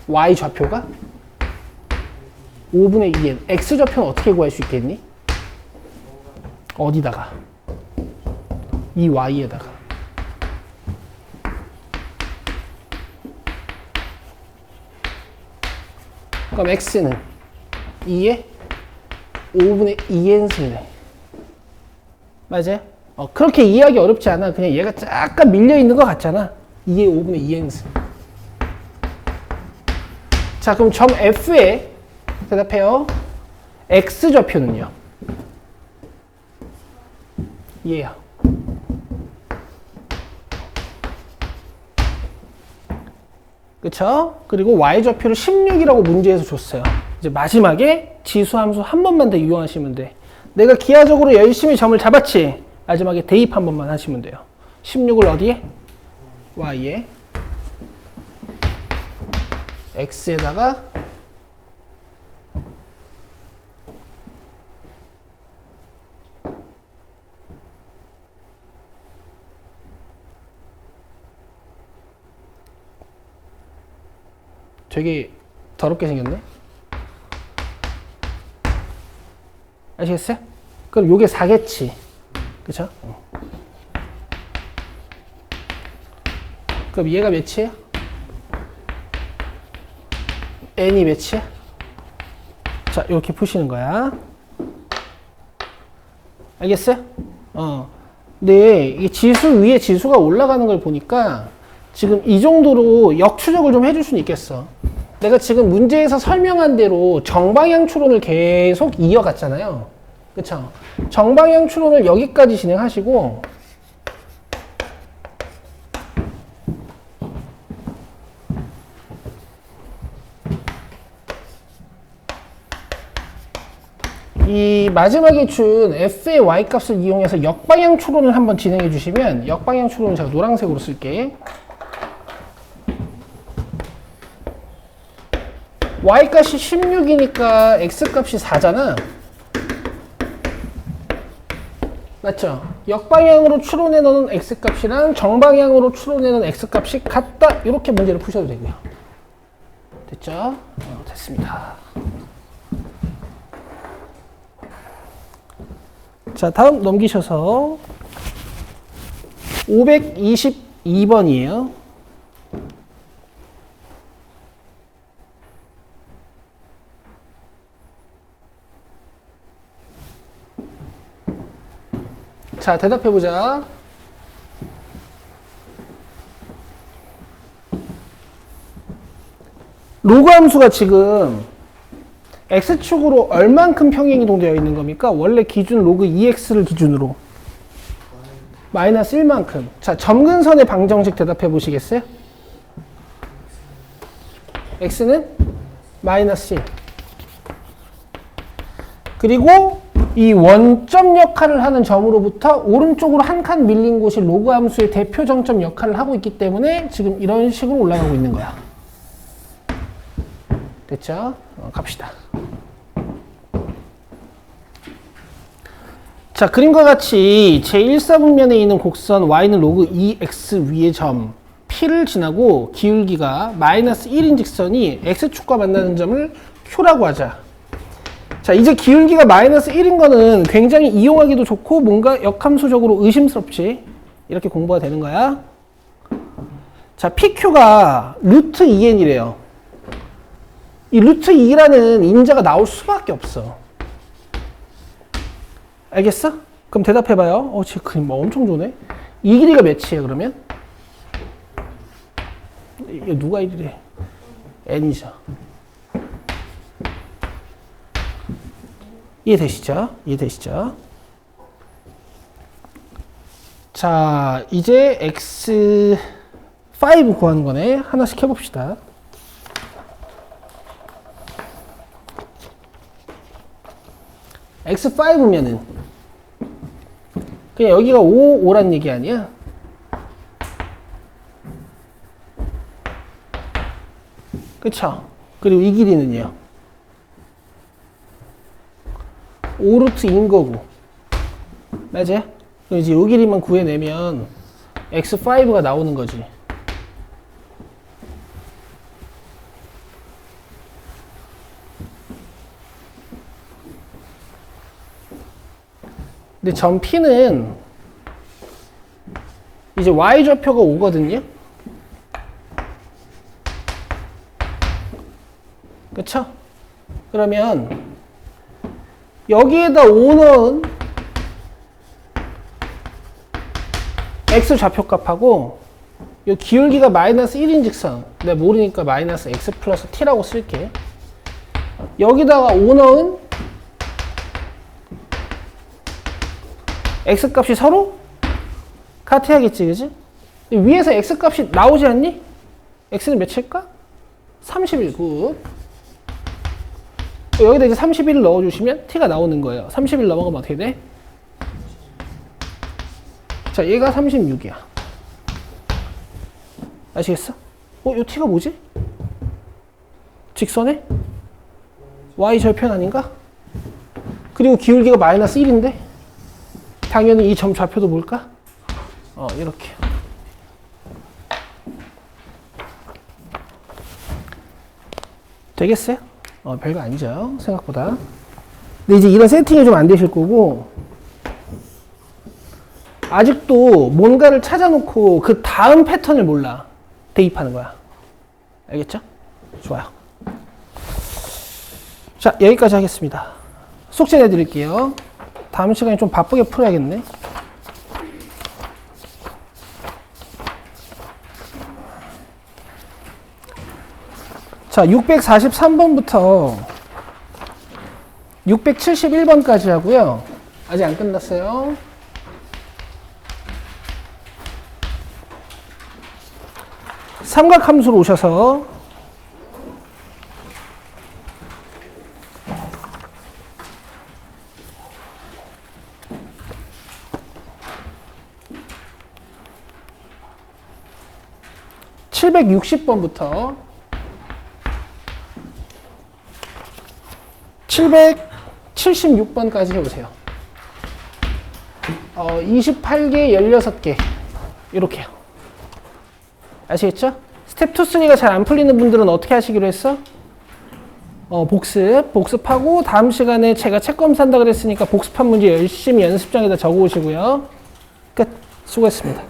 y좌표가 5분의 2n. x좌표는 어떻게 구할 수 있겠니? 어디다가? 이 y에다가. 그럼 x는 2의 5분의 2n승이네. 맞아요? 그렇게 이해하기 어렵지 않아. 그냥 얘가 약간 밀려있는 것 같잖아. 2의 5분의 2n승. 자, 그럼 점 F에 대답해요. X좌표는요? 얘야. 그쵸? 그리고 Y좌표를 16이라고 문제에서 줬어요. 이제 마지막에 지수함수 한 번만 더 이용하시면 돼. 내가 기하적으로 열심히 점을 잡았지? 마지막에 대입 한 번만 하시면 돼요. 16을 어디에? Y에. X에다가 되게 더럽게 생겼네? 아시겠어요? 그럼 요게 4겠지. 그쵸? 그럼 얘가 몇이에요? n이 몇이야? 자, 이렇게 푸시는 거야. 알겠어요? 근데 이 지수 위에 지수가 올라가는 걸 보니까 지금 이 정도로 역추적을 좀 해줄 수는 있겠어. 내가 지금 문제에서 설명한 대로 정방향 추론을 계속 이어갔잖아요. 그쵸? 정방향 추론을 여기까지 진행하시고 이 마지막에 준 f의 y값을 이용해서 역방향 추론을 한번 진행해 주시면, 역방향 추론은 제가 노란색으로 쓸게. y값이 16이니까 x값이 4잖아. 맞죠? 역방향으로 추론해 놓은 x값이랑 정방향으로 추론해 놓은 x값이 같다. 이렇게 문제를 푸셔도 되고요. 됐죠? 됐습니다. 자, 다음 넘기셔서 522번이에요. 자, 대답해보자. 로그 함수가 지금 x축으로 얼만큼 평행이동되어 있는 겁니까? 원래 기준 로그 2x를 기준으로 마이너스 1만큼. 자, 점근선의 방정식 대답해 보시겠어요? x는 마이너스 1. 그리고 이 원점 역할을 하는 점으로부터 오른쪽으로 한 칸 밀린 곳이 로그 함수의 대표 정점 역할을 하고 있기 때문에 지금 이런 식으로 올라가고 있는 거야. 됐죠? 갑시다. 자, 그림과 같이 제1사분면에 있는 곡선 y는 로그 2x 위의 점 P를 지나고 기울기가 마이너스 1인 직선이 x축과 만나는 점을 Q라고 하자. 자, 이제 기울기가 마이너스 1인 거는 굉장히 이용하기도 좋고 뭔가 역함수적으로 의심스럽지. 이렇게 공부가 되는 거야. 자, PQ가 루트 2n이래요. 이 루트 2라는 인자가 나올 수밖에 없어. 알겠어? 그럼 대답해봐요. 지금 그림 뭐 엄청 좋네. 이 길이가 몇이에요, 그러면? 이게 누가 1이래? n이죠. 이해되시죠? 이해되시죠? 자, 이제 x5 구하는 거네. 하나씩 해봅시다. x5면은 그냥 여기가 5란 얘기 아니야? 그쵸? 그리고 이 길이는요? 5루트인 거고. 맞아요? 그럼 이제 이 길이만 구해내면 x5가 나오는 거지. 근데 점 P는 이제 y좌표가 5거든요? 그쵸? 그러면 여기에다 5 넣은 x 좌표값하고 이 기울기가 마이너스 1인 직선, 내가 모르니까 마이너스 x 플러스 t라고 쓸게. 여기다가 5 넣은 x 값이 서로 같아야겠지, 그지? 위에서 x 값이 나오지 않니? x는 몇일까? 31. 굿. 여기다 이제 31을 넣어주시면 t가 나오는 거예요. 31 넘어가면 어떻게 돼? 자, 얘가 36이야. 아시겠어? 이 t가 뭐지? 직선에? y 절편 아닌가? 그리고 기울기가 마이너스 1인데? 당연히 이 점 좌표도 뭘까? 이렇게. 되겠어요? 별거 아니죠. 생각보다. 근데 이제 이런 세팅이 좀 안 되실 거고, 아직도 뭔가를 찾아놓고 그 다음 패턴을 몰라. 대입하는 거야. 알겠죠? 좋아요. 자, 여기까지 하겠습니다. 숙제 내드릴게요. 다음 시간에 좀 바쁘게 풀어야겠네. 자, 643번부터 671번까지 하고요. 아직 안 끝났어요. 삼각함수로 오셔서 760번부터 776번까지 해보세요. 28개, 16개. 이렇게요. 아시겠죠? 스텝 2, 3가 잘 안 풀리는 분들은 어떻게 하시기로 했어? 복습하고 다음 시간에 제가 책 검사한다 그랬으니까 복습한 문제 열심히 연습장에다 적어 오시고요. 끝. 수고했습니다.